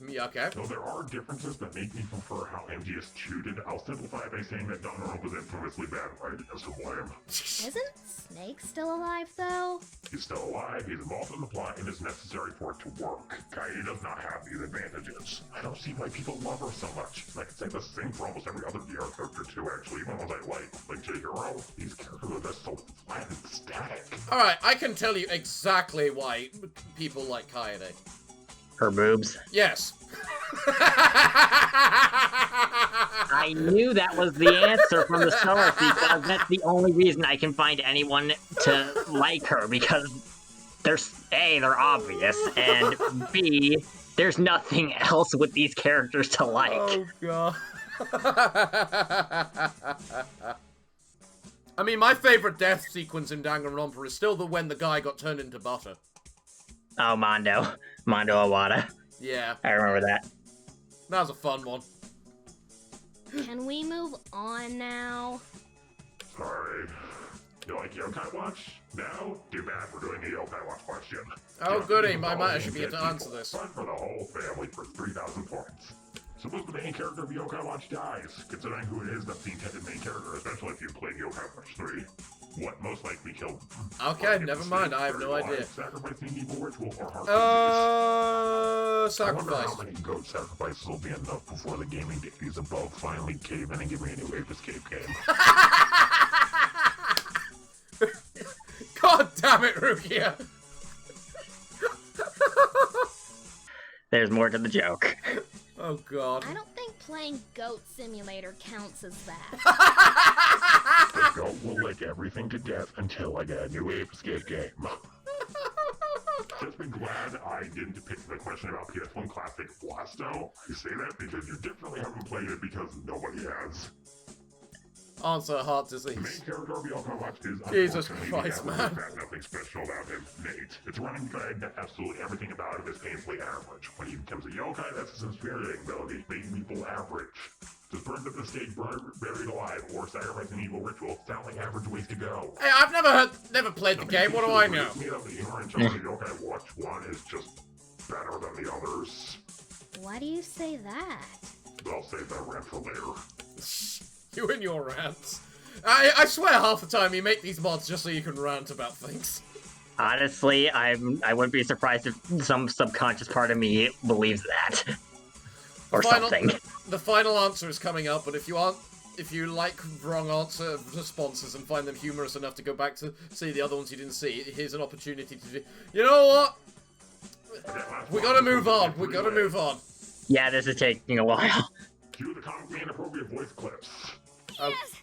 Yeah, okay. Though there are differences that make me prefer how MGS2 did, I'll simplify by saying that Danganronpa was infamously bad, Raiden is to blame. Isn't Snake still alive, though? He's still alive, he's involved in the plot, and is necessary for it to work. Kaede does not have these advantages. I don't see why people love her so much. And I can say the same for almost every other VR character too, actually, even ones I like J-Hero. These characters are just so flat and static. Alright, I can tell you exactly why people like Kaede. Her boobs. Yes. I knew that was the answer from the start because that's the only reason I can find anyone to like her because they're obvious, and B, there's nothing else with these characters to like. Oh god. I mean, my favorite death sequence in Danganronpa is still when the guy got turned into butter. Oh, Mondo Awada. Yeah. I remember that. That was a fun one. Can we move on now? Sorry. You like Yokai Watch? No? Too bad we're doing the Yokai Watch question. Oh, goody. I might actually be able to answer this. Fun for the whole family for 3,000 points. Suppose the main character of Yokai Watch dies. Considering who it is, that's the intended main character, especially if you played Yokai Watch 3. What most likely killed them? Okay, never mind. I have no idea. Sacrificing evil ritual or heart sacrifice. I wonder how many goat sacrifices will be enough before the gaming deities above finally cave in and give me a new Ape Escape game. God damn it, Rukia! There's more to the joke. Oh god. I don't think playing Goat Simulator counts as that. The goat will lick everything to death until I get a new Ape Escape game. Just be glad I didn't pick the question about PS1 Classic Blasto. I say that because you definitely haven't played it because nobody has. Answer, heart The disease. main character of Yokai Watch is Jesus unfortunately Christ, the man. average fat, nothing special about him, Nate. It's running good, and absolutely everything about him is painfully average. When he becomes a yokai, that's his infuriating ability, making people average. Just burned at the stake, buried alive, or sacrificing evil ritual sound like average ways to go. Hey, I've never played the game. What do I know? Me, the humor and charm of Yokai Watch 1 is just better than the others. Why do you say that? I'll save that rant for later. You and your rants. I swear half the time you make these mods just so you can rant about things. Honestly, I wouldn't be surprised if some subconscious part of me believes that. Or something. The final answer is coming up, but if you like wrong answer responses and find them humorous enough to go back to see the other ones you didn't see, here's an opportunity to do. You know what? We gotta move on. We gotta move on. Yeah, this is taking a while. Cue the comically inappropriate voice clips. Yes!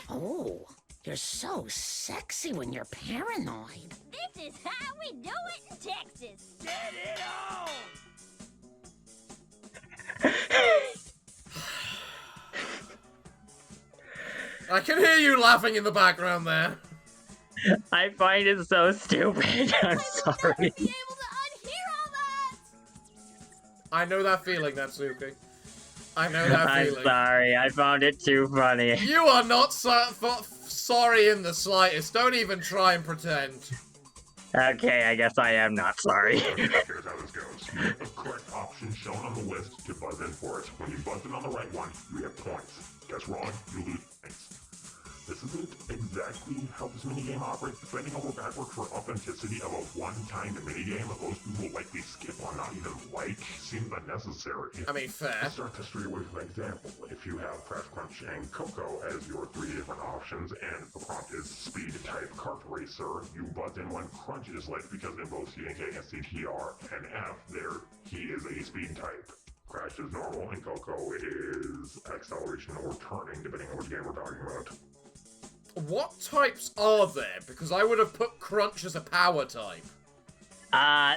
Oh, you're so sexy when you're paranoid. This is how we do it in Texas. Get it on! I can hear you laughing in the background there. I find it so stupid. I'm sorry. I know that feeling, Natsuki. I know that feeling. I'm sorry. I found it too funny. You are not sorry in the slightest. Don't even try and pretend. Okay, I guess I am not sorry. Here's how this goes. You get the correct option shown on the list to buzz in for it. When you buzz in on the right one, you get points. Guess wrong, you lose points. This isn't exactly how this minigame operates. Bending over backward for authenticity of a one-time minigame that most people likely skip or not even like seems unnecessary. I mean, fair. Let's start the story with an example. If you have Crash Crunch and Coco as your 3 different options, and the prompt is Speed type Kart Racer, you buzz in when Crunch is lit because in both CNK, SCTR, and F, he is a speed type. Crash is normal, and Coco is acceleration or turning, depending on which game we're talking about. What types are there? Because I would have put Crunch as a power type.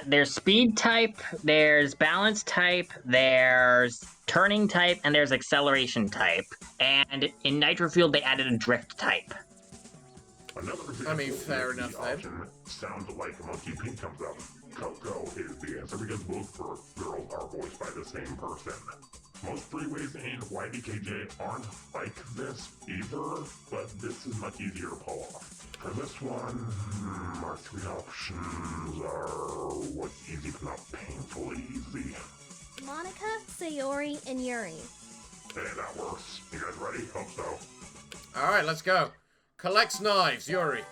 There's speed type, there's balance type, there's turning type, and there's acceleration type. And in Nitro Fuel, they added a drift type. I mean, fair enough then. Sounds like a Monkey Pink comes up. Coco is the answer because both girls are voiced by the same person. Most freeways in YDKJ aren't like this either, but this is much easier to pull off. For this one, our 3 options are what's easy but not painfully easy. Monica, Sayori, and Yuri. Hey, that works. You guys ready? Hope so. Alright, let's go. Collects knives, Yuri.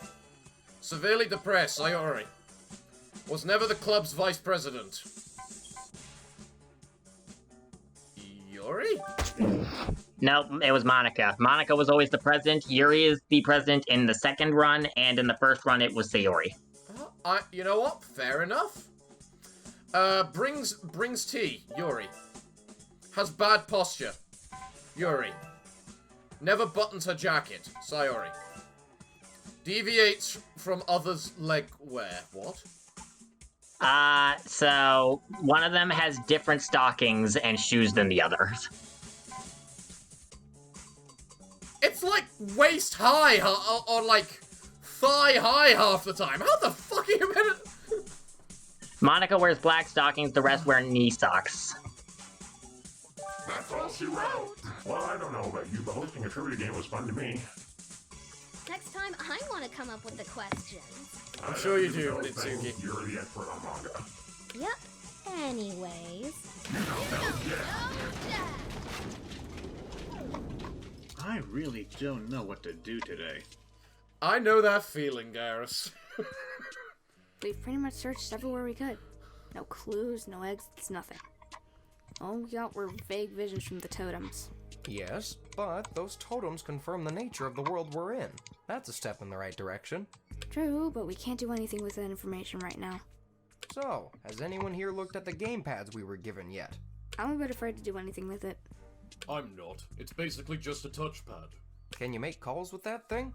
Severely depressed, Sayori. Was never the club's vice president. Yuri? Nope, it was Monica. Monica was always the president. Yuri is the president in the second run, and in the first run it was Sayori. You know what? Fair enough. Brings tea, Yuri. Has bad posture, Yuri. Never buttons her jacket, Sayori. Deviates from others' leg wear. What? So one of them has different stockings and shoes than the others. It's like waist high or like thigh high half the time. How the fuck are you meant to... Monica wears black stockings, the rest wear knee socks. That's all she wrote. Well, I don't know about you, but hosting a trivia game was fun to me. Next time, I want to come up with the questions. I'm sure you do, Nitsuki. You're the expert on manga. Yep. Anyways. I really don't know what to do today. I know that feeling, Garrus. We've pretty much searched everywhere we could. No clues, no exits, nothing. All we got were vague visions from the totems. Yes, but those totems confirm the nature of the world we're in. That's a step in the right direction. True, but we can't do anything with that information right now. So, has anyone here looked at the gamepads we were given yet? I'm a bit afraid to do anything with it. I'm not. It's basically just a touchpad. Can you make calls with that thing?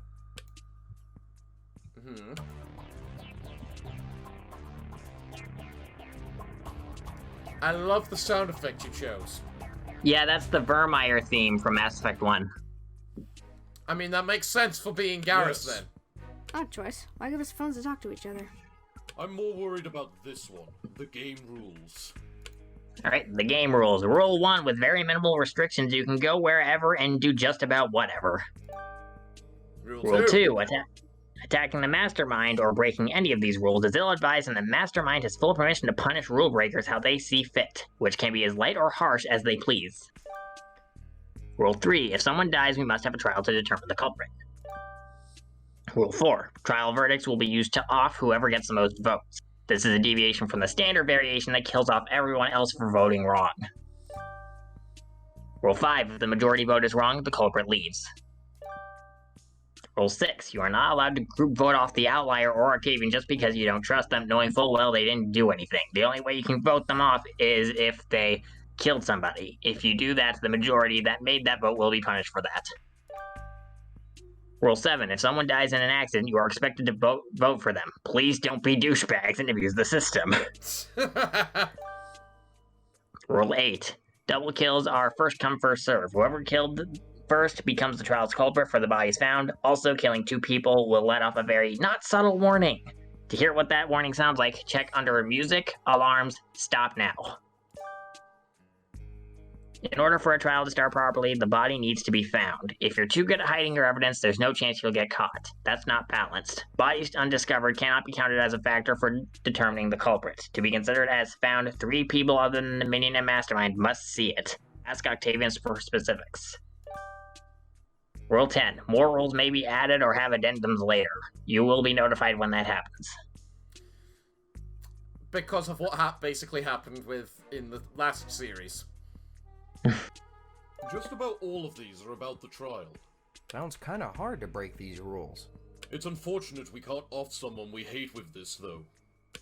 I love the sound effect you chose. Yeah, that's the Vermeer theme from Mass Effect 1. I mean, that makes sense for being Garrus, then. Odd choice. Why give us phones to talk to each other? I'm more worried about this one. The game rules. Alright, the game rules. Rule 1, with very minimal restrictions, you can go wherever and do just about whatever. Rule 2, attacking the Mastermind or breaking any of these rules is ill-advised, and the Mastermind has full permission to punish rule breakers how they see fit, which can be as light or harsh as they please. Rule 3, if someone dies, we must have a trial to determine the culprit. Rule 4. Trial verdicts will be used to off whoever gets the most votes. This is a deviation from the standard variation that kills off everyone else for voting wrong. Rule 5. If the majority vote is wrong, the culprit leaves. Rule 6. You are not allowed to group vote off the outlier or Arcavian just because you don't trust them, knowing full well they didn't do anything. The only way you can vote them off is if they killed somebody. If you do that, the majority that made that vote will be punished for that. Rule 7. If someone dies in an accident, you are expected to vote for them. Please don't be douchebags and abuse the system. Rule 8. Double kills are first come, first serve. Whoever killed first becomes the trial's culprit for the bodies found. Also, killing 2 people will let off a very not subtle warning. To hear what that warning sounds like, check under music, alarms, stop now. In order for a trial to start properly, the body needs to be found. If you're too good at hiding your evidence, there's no chance you'll get caught. That's not balanced. Bodies undiscovered cannot be counted as a factor for determining the culprit. To be considered as found, 3 people other than the minion and mastermind must see it. Ask Octavians for specifics. Rule 10. More rules may be added or have addendums later. You will be notified when that happens. Because of what basically happened in the last series. Just about all of these are about the trial. Sounds kinda hard to break these rules. It's unfortunate we can't off someone we hate with this, though.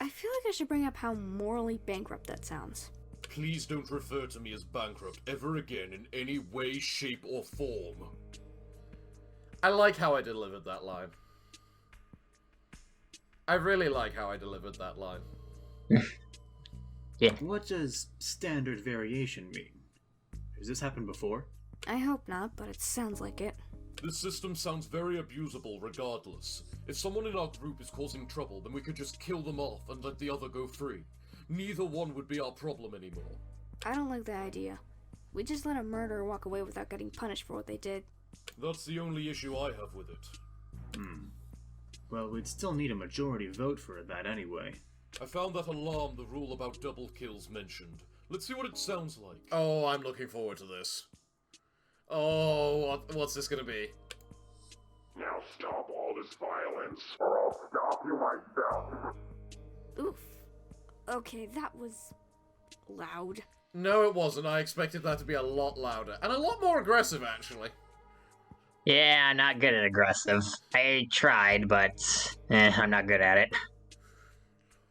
I feel like I should bring up how morally bankrupt that sounds. Please don't refer to me as bankrupt ever again in any way, shape, or form. I like how I delivered that line. I really like how I delivered that line. Yeah. What does standard variation mean? Has this happened before? I hope not, but it sounds like it. This system sounds very abusable regardless. If someone in our group is causing trouble, then we could just kill them off and let the other go free. Neither one would be our problem anymore. I don't like the idea. We just let a murderer walk away without getting punished for what they did. That's the only issue I have with it. Well, we'd still need a majority vote for that anyway. I found that alarm the rule about double kills mentioned. Let's see what it sounds like. Oh, I'm looking forward to this. Oh, what's this gonna be? Now stop all this violence, or I'll stop you myself. Oof. Okay, that was loud. No, it wasn't. I expected that to be a lot louder. And a lot more aggressive, actually. Yeah, I'm not good at aggressive. I tried, but I'm not good at it.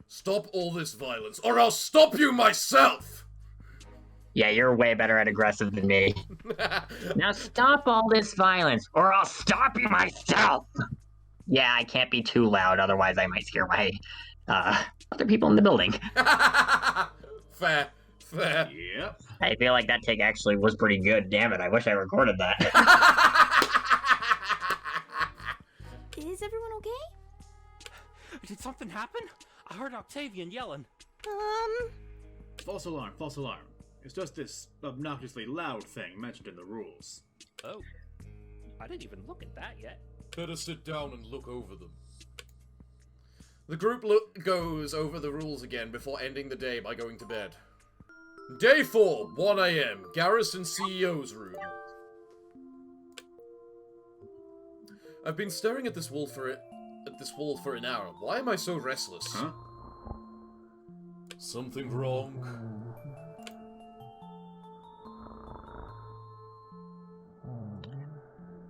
Stop all this violence, or I'll stop you myself! Yeah, you're way better at aggressive than me. Now stop all this violence, or I'll stop you myself! Yeah, I can't be too loud, otherwise I might scare my, other people in the building. Fair. Yep. I feel like that take actually was pretty good. Damn it, I wish I recorded that. Is everyone okay? Did something happen? I heard Octavian yelling. False alarm, false alarm. It's just this obnoxiously loud thing mentioned in the rules. Oh, I didn't even look at that yet. Better sit down and look over them. The group goes over the rules again before ending the day by going to bed. Day 4, 1 AM, Garrison CEO's room. I've been staring at this wall for an hour. Why am I so restless? Huh? Something wrong?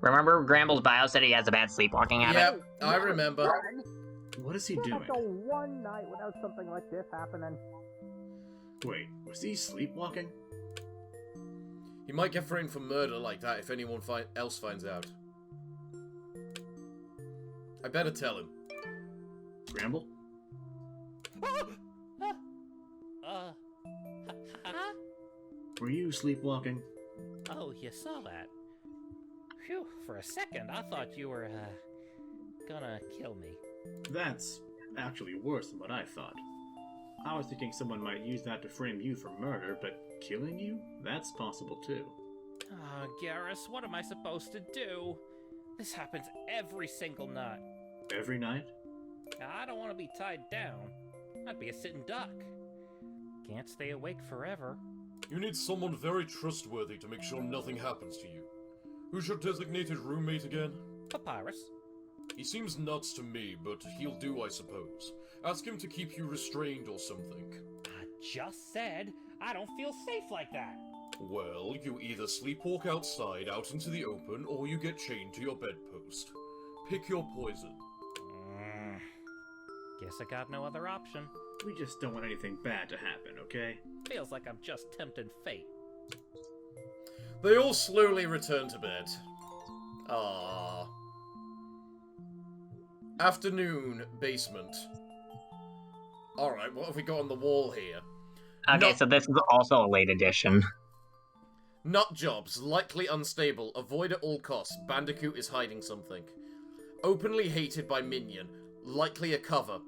Remember Gramble's bio said he has a bad sleepwalking habit? Yep, I remember. What is he doing? Not go one night without something like this happening. Wait, was he sleepwalking? He might get framed for murder like that if anyone else finds out. I better tell him. Gramble? Were you sleepwalking? Oh, you saw that. Phew, for a second I thought you were, gonna kill me. That's actually worse than what I thought. I was thinking someone might use that to frame you for murder, but killing you? That's possible too. Ah, Garrus, what am I supposed to do? This happens every single night. Every night? I don't want to be tied down. I'd be a sitting duck. Can't stay awake forever. You need someone very trustworthy to make sure nothing happens to you. Who's your designated roommate again? Papyrus. He seems nuts to me, but he'll do, I suppose. Ask him to keep you restrained or something. I just said I don't feel safe like that. Well, you either sleepwalk outside, out into the open, or you get chained to your bedpost. Pick your poison. Guess I got no other option. We just don't want anything bad to happen, okay? Feels like I'm just tempting fate. They all slowly return to bed. Ah. Afternoon, basement. Alright, what have we got on the wall here? Okay, so this is also a late edition. Nut jobs, likely unstable, avoid at all costs. Bandicoot is hiding something. Openly hated by Minion, likely a cover.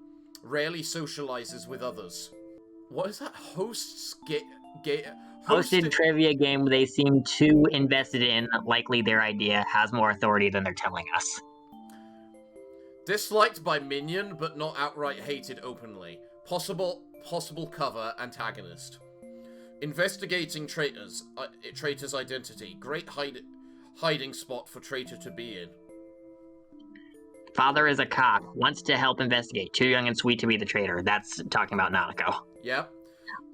Rarely socializes with others. What is that? Hosted trivia game they seem too invested in, likely their idea has more authority than they're telling us. Disliked by Minion, but not outright hated openly. Possible cover, antagonist. Investigating traitor's identity. Great hiding spot for traitor to be in. Father is a cop, wants to help investigate. Too young and sweet to be the traitor. That's talking about Nanako. Yep.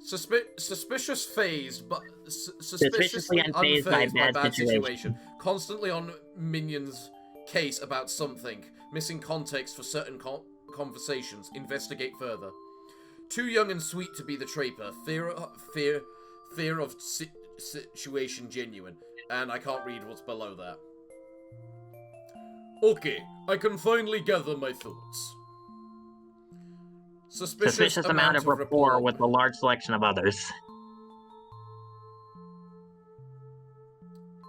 Suspiciously unfazed by bad situation. Constantly on Minion's case about something. Missing context for certain conversations. Investigate further. Too young and sweet to be the traitor. Fear of situation genuine. And I can't read what's below that. Okay, I can finally gather my thoughts. Suspicious amount of rapport with a large selection of others.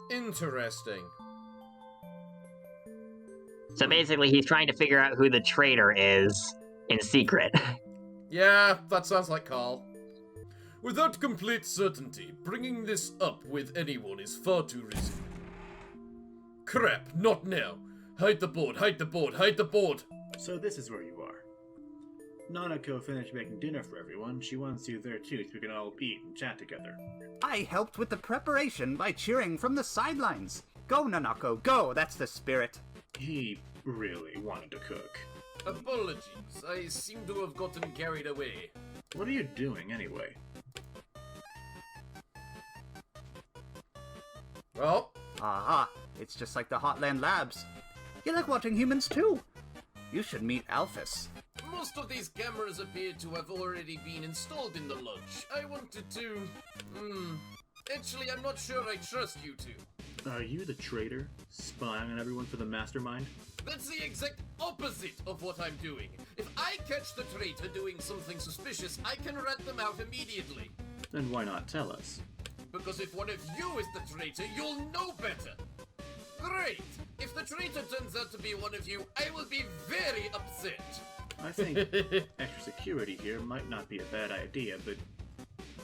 Interesting. So basically, he's trying to figure out who the traitor is in secret. Yeah, that sounds like Carl. Without complete certainty, bringing this up with anyone is far too risky. Crap, not now. Hide the board, hide the board, hide the board! So this is where you are. Nanako finished making dinner for everyone. She wants you there too, so we can all eat and chat together. I helped with the preparation by cheering from the sidelines. Go, Nanako, go! That's the spirit. He really wanted to cook. Apologies, I seem to have gotten carried away. What are you doing, anyway? Well? Aha, it's just like the Hotland Labs. You like watching humans too. You should meet Alphys. Most of these cameras appear to have already been installed in the lodge. I wanted to... Actually, I'm not sure I trust you two. Are you the traitor? Spying on everyone for the mastermind? That's the exact opposite of what I'm doing. If I catch the traitor doing something suspicious, I can rat them out immediately. Then why not tell us? Because if one of you is the traitor, you'll know better. Great! If the traitor turns out to be one of you, I will be very upset. I think extra security here might not be a bad idea, but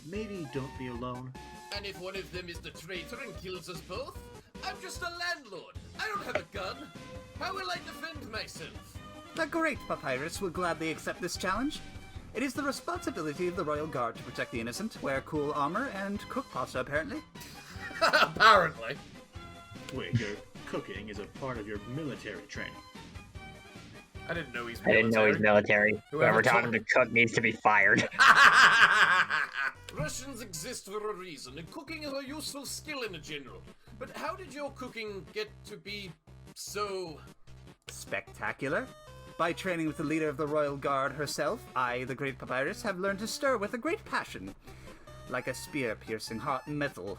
maybe don't be alone. And if one of them is the traitor and kills us both? I'm just a landlord. I don't have a gun. How will I defend myself? The great Papyrus will gladly accept this challenge. It is the responsibility of the Royal Guard to protect the innocent, wear cool armor, and cook pasta, apparently. Apparently. Wait, your cooking is a part of your military training. I didn't know he's military. I didn't know he's military. Whoever taught him to cook needs to be fired. Russians exist for a reason, and cooking is a useful skill in general. But how did your cooking get to be so... spectacular? By training with the leader of the Royal Guard herself, I, the Great Papyrus, have learned to stir with a great passion. Like a spear piercing hot metal.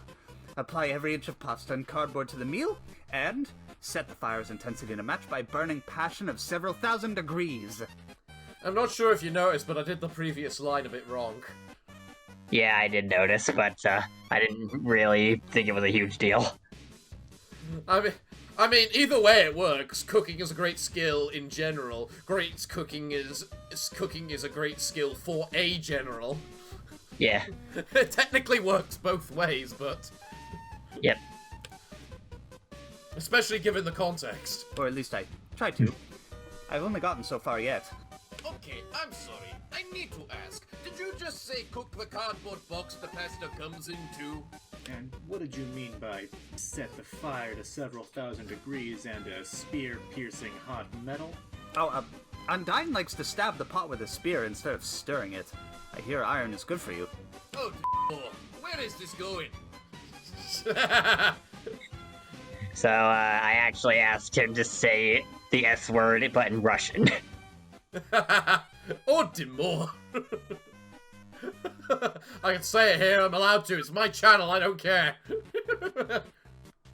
Apply every inch of pasta and cardboard to the meal, and set the fire's intensity in a match by burning passion of several thousand degrees. I'm not sure if you noticed, but I did the previous line a bit wrong. Yeah, I did notice, but I didn't really think it was a huge deal. I mean, either way it works. Cooking is a great skill in general. Cooking is a great skill for a general. Yeah. It technically works both ways, but... Yep. Especially given the context. Or at least I try to. I've only gotten so far yet. Okay, I'm sorry. I need to ask. Did you just say cook the cardboard box the pasta comes in too? And what did you mean by set the fire to several thousand degrees and a spear piercing hot metal? Oh, Undyne likes to stab the pot with a spear instead of stirring it. I hear iron is good for you. Oh, where is this going? So, I actually asked him to say the S word, but in Russian. Oh, Dimor. I can say it here, I'm allowed to. It's my channel, I don't care.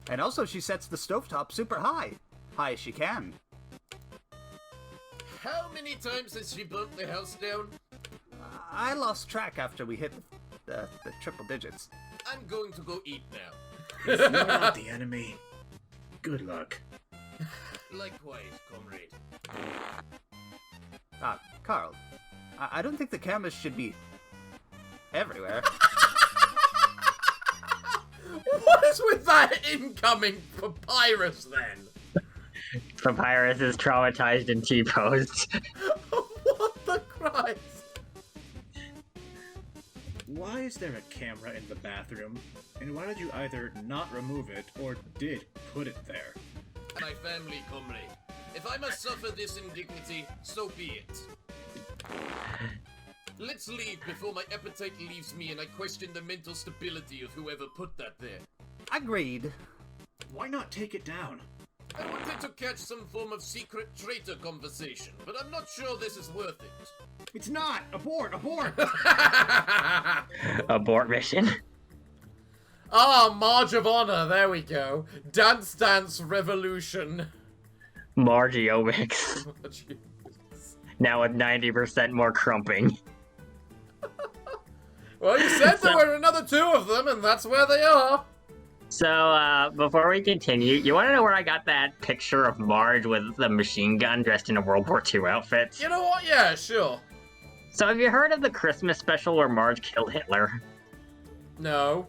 And also she sets the stovetop super high. High as she can. How many times has she burnt the house down? I lost track after we hit the triple digits. I'm going to go eat now. If you're not the enemy, good luck. Likewise, comrade. Carl, I don't think the cameras should be everywhere. What is with that incoming papyrus, then? Papyrus is traumatized and T-posed. What the Christ? Why is there a camera in the bathroom? And why did you either not remove it or did put it there? My family, comrade. If I must suffer this indignity, so be it. Let's leave before my appetite leaves me and I question the mental stability of whoever put that there. Agreed. Why not take it down? I wanted to catch some form of secret traitor conversation, but I'm not sure this is worth it. It's not! Abort! Abort! Abort mission. Ah, March of Honor, there we go. Dance Dance Revolution. Margiomics. Now with 90% more crumping. Well, you said there were another 2 of them, and that's where they are. So, before we continue, you want to know where I got that picture of Marge with the machine gun dressed in a World War II outfit? You know what? Yeah, sure. So, have you heard of the Christmas special where Marge killed Hitler? No.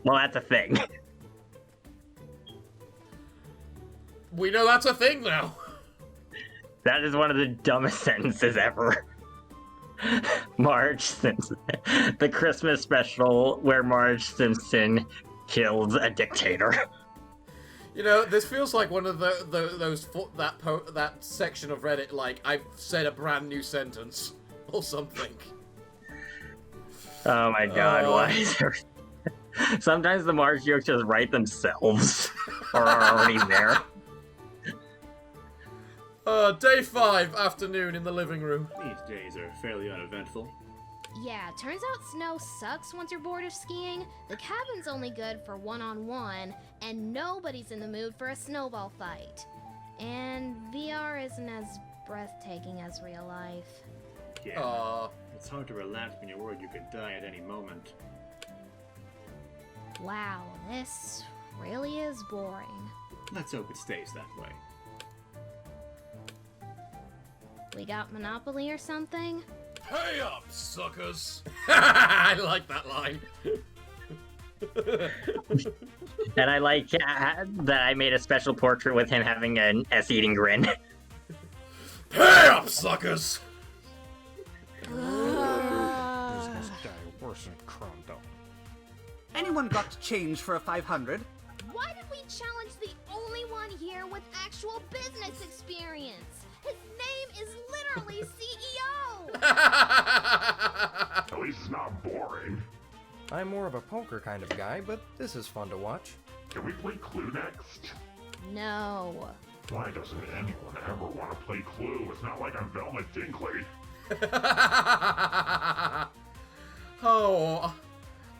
Well, that's a thing. We know that's a thing now. That is one of the dumbest sentences ever. Marge Simpson. The Christmas special where Marge Simpson kills a dictator. You know, this feels like one of that section of Reddit, like, I've said a brand new sentence. Or something. Oh my god, why is there... Sometimes the Marge jokes just write themselves. Or are already there. Day 5, afternoon in the living room. These days are fairly uneventful. Yeah, turns out snow sucks once you're bored of skiing. The cabin's only good for one-on-one, and nobody's in the mood for a snowball fight. And VR isn't as breathtaking as real life. Yeah, it's hard to relax when you're worried you could die at any moment. Wow, this really is boring. Let's hope it stays that way. We got Monopoly or something? Pay up, suckers! I like that line. And I like that I made a special portrait with him having an S-eating grin. Pay up, suckers! Business guy worse than Cromdo. Anyone got change for a 500? Why did we challenge the only one here with actual business experience? His name is literally CEO! At least it's not boring. I'm more of a poker kind of guy, but this is fun to watch. Can we play Clue next? No. Why doesn't anyone ever want to play Clue? It's not like I'm Velma Dinkley. Oh,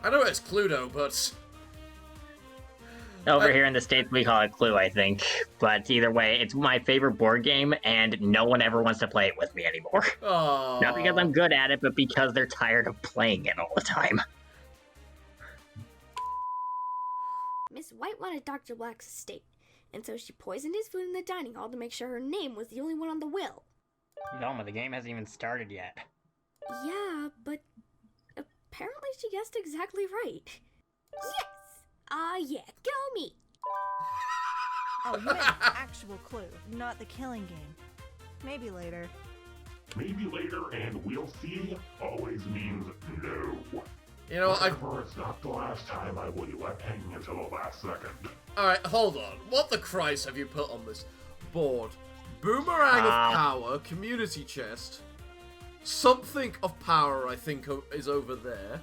I know it's Cluedo, but... Over here in the States, we call it Clue, I think. But either way, it's my favorite board game, and no one ever wants to play it with me anymore. Aww. Not because I'm good at it, but because they're tired of playing it all the time. Miss White wanted Dr. Black's estate, and so she poisoned his food in the dining hall to make sure her name was the only one on the will. Velma, the game hasn't even started yet. Yeah, but apparently she guessed exactly right. Yes! Yeah, go me! Oh, you meant actual Clue, not the killing game. Maybe later. Maybe later and we'll see always means no. You know, Remember, it's not the last time I will be left hanging until the last second. Alright, hold on. What the Christ have you put on this board? Boomerang of Power, Community Chest. Something of Power, I think, is over there.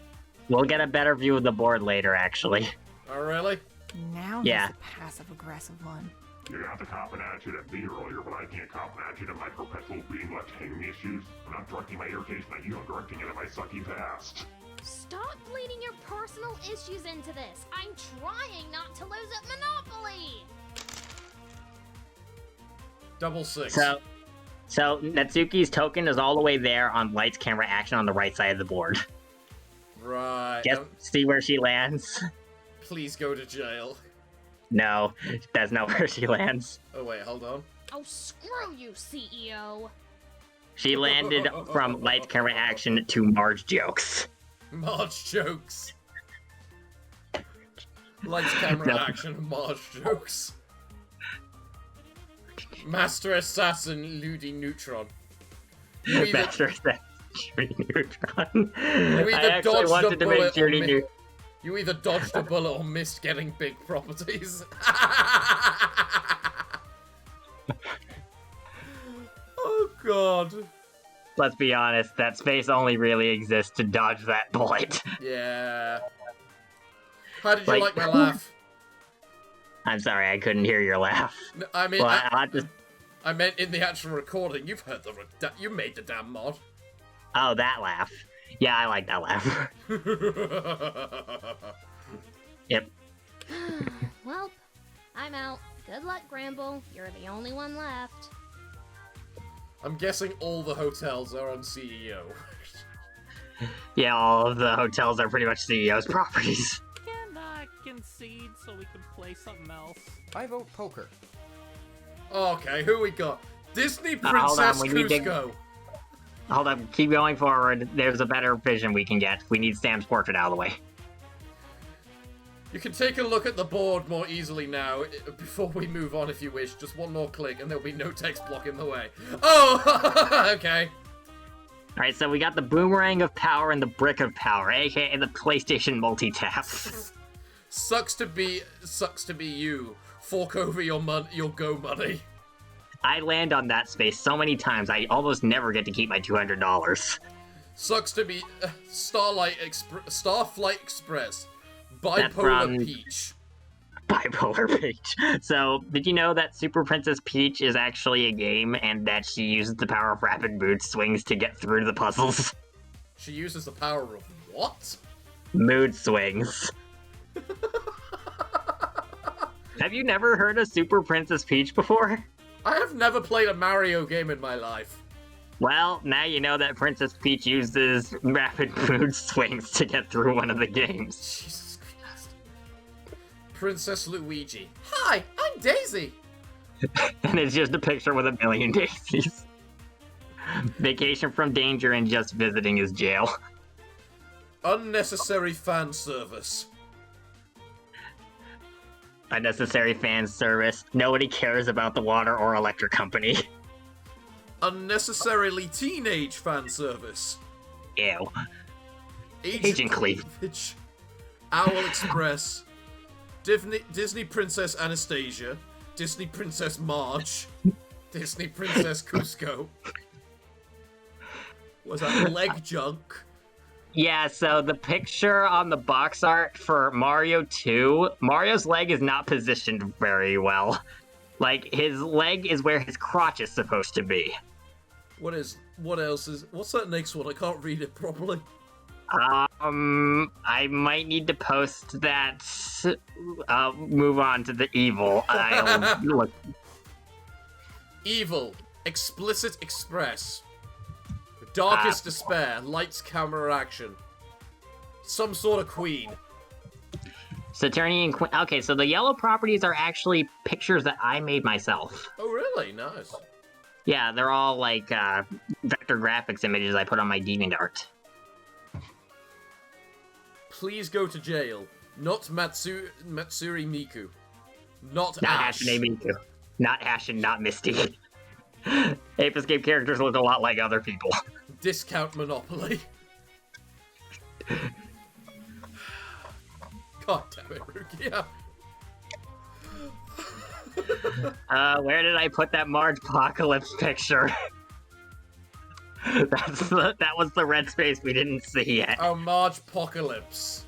We'll get a better view of the board later, actually. Oh, really? Now Yeah. he's the passive-aggressive one. You got the cop and attitude at me earlier, but I can't cop and attitude at my perpetual being left hanging issues. I'm not directing my irritation at you, I'm directing it at my sucky past. Stop bleeding your personal issues into this. I'm trying not to lose at Monopoly. Double 6. So Natsuki's token is all the way there on lights, camera, action on the right side of the board. Right. See where she lands? Please go to jail. No, that's not where she lands. Oh, wait, hold on. Oh, screw you, CEO. She landed from lights, camera, action to Marge jokes. Marge jokes. Lights, camera, action, Marge jokes. Master Assassin, Ludi Neutron. Master Assassin, Judy Neutron. You I actually wanted to make Judy Neutron. You either dodged a bullet or missed getting big properties. Oh, God. Let's be honest, that space only really exists to dodge that bullet. Yeah. How did you like my laugh? I'm sorry, I couldn't hear your laugh. No, I mean, well, I meant in the actual recording. You've heard you made the damn mod. Oh, that laugh. Yeah, I like that laugh. Yep. Well, I'm out. Good luck, Gramble. You're the only one left. I'm guessing all the hotels are on CEO. Yeah, all of the hotels are pretty much CEO's properties. Can I concede so we can play something else? I vote poker. Okay, who we got? Disney Princess Cusco. Hold on, keep going forward. There's a better vision we can get. We need Sam's portrait out of the way. You can take a look at the board more easily now, before we move on if you wish. Just one more click and there'll be no text block in the way. Oh! Okay. Alright, so we got the Boomerang of Power and the Brick of Power, aka the PlayStation multitap. Sucks to be you. Fork over your go money. I land on that space so many times, I almost never get to keep my $200. Sucks to be Starflight Express. Bipolar Peach. Bipolar Peach. So, did you know that Super Princess Peach is actually a game and that she uses the power of rapid mood swings to get through the puzzles? She uses the power of what? Mood swings. Have you never heard of Super Princess Peach before? I have never played a Mario game in my life. Well, now you know that Princess Peach uses rapid mood swings to get through one of the games. Jesus Christ. Princess Luigi. Hi, I'm Daisy. And it's just a picture with a million daisies. Vacation from danger and just visiting his jail. Unnecessary fan service. Unnecessary fan service. Nobody cares about the water or electric company. Unnecessarily teenage fan service. Ew. Agent Cleavage. Owl Express. Disney Princess Anastasia. Disney Princess Marge. Disney Princess Cusco. Was that leg junk? Yeah, so the picture on the box art for Mario 2, Mario's leg is not positioned very well. Like, his leg is where his crotch is supposed to be. What's that next one? I can't read it properly. I might need to post that. Move on to the evil. Look. Evil. Explicit Express. Darkest Despair. Lights, camera, action. Some sort of queen. Saturnian Queen. Okay, so the yellow properties are actually pictures that I made myself. Oh, really? Nice. Yeah, they're all like vector graphics images I put on my DeviantArt. Please go to jail. Not Matsuri Miku. Not Ash. Ashe Miku. Not Ash and not Misty. Ape Escape characters look a lot like other people. Discount Monopoly. God damn it, Rukia. Where did I put that Marge Apocalypse picture? That was the red space we didn't see yet. Oh, Marge Apocalypse.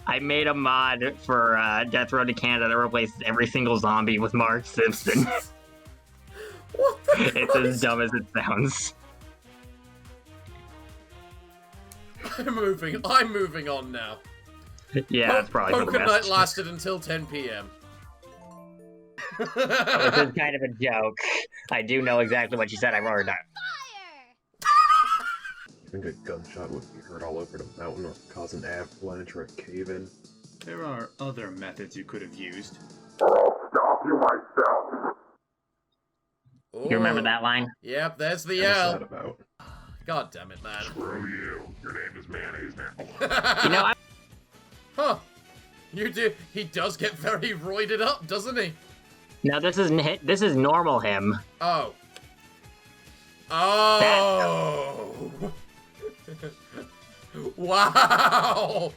I made a mod for Death Road to Canada that replaces every single zombie with Marge Simpson. What the It's as dumb as it sounds. I'm moving on now. Yeah, that's probably for the Poker best. night lasted until 10 p.m. This is kind of a joke. I do know exactly what you said. I wrote it down. You think a gunshot would be heard all over the mountain or cause an avalanche or a cave-in? There are other methods you could have used. Stop you myself. You remember that line? Yep, there's the What's L. that about? God damn it, man. Screw you. Your name is Mayonnaise now. You know, Huh. You do. He does get very roided up, doesn't he? no, this is normal him. Oh. Oh. Wow.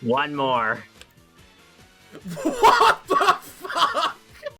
One more. What the fuck?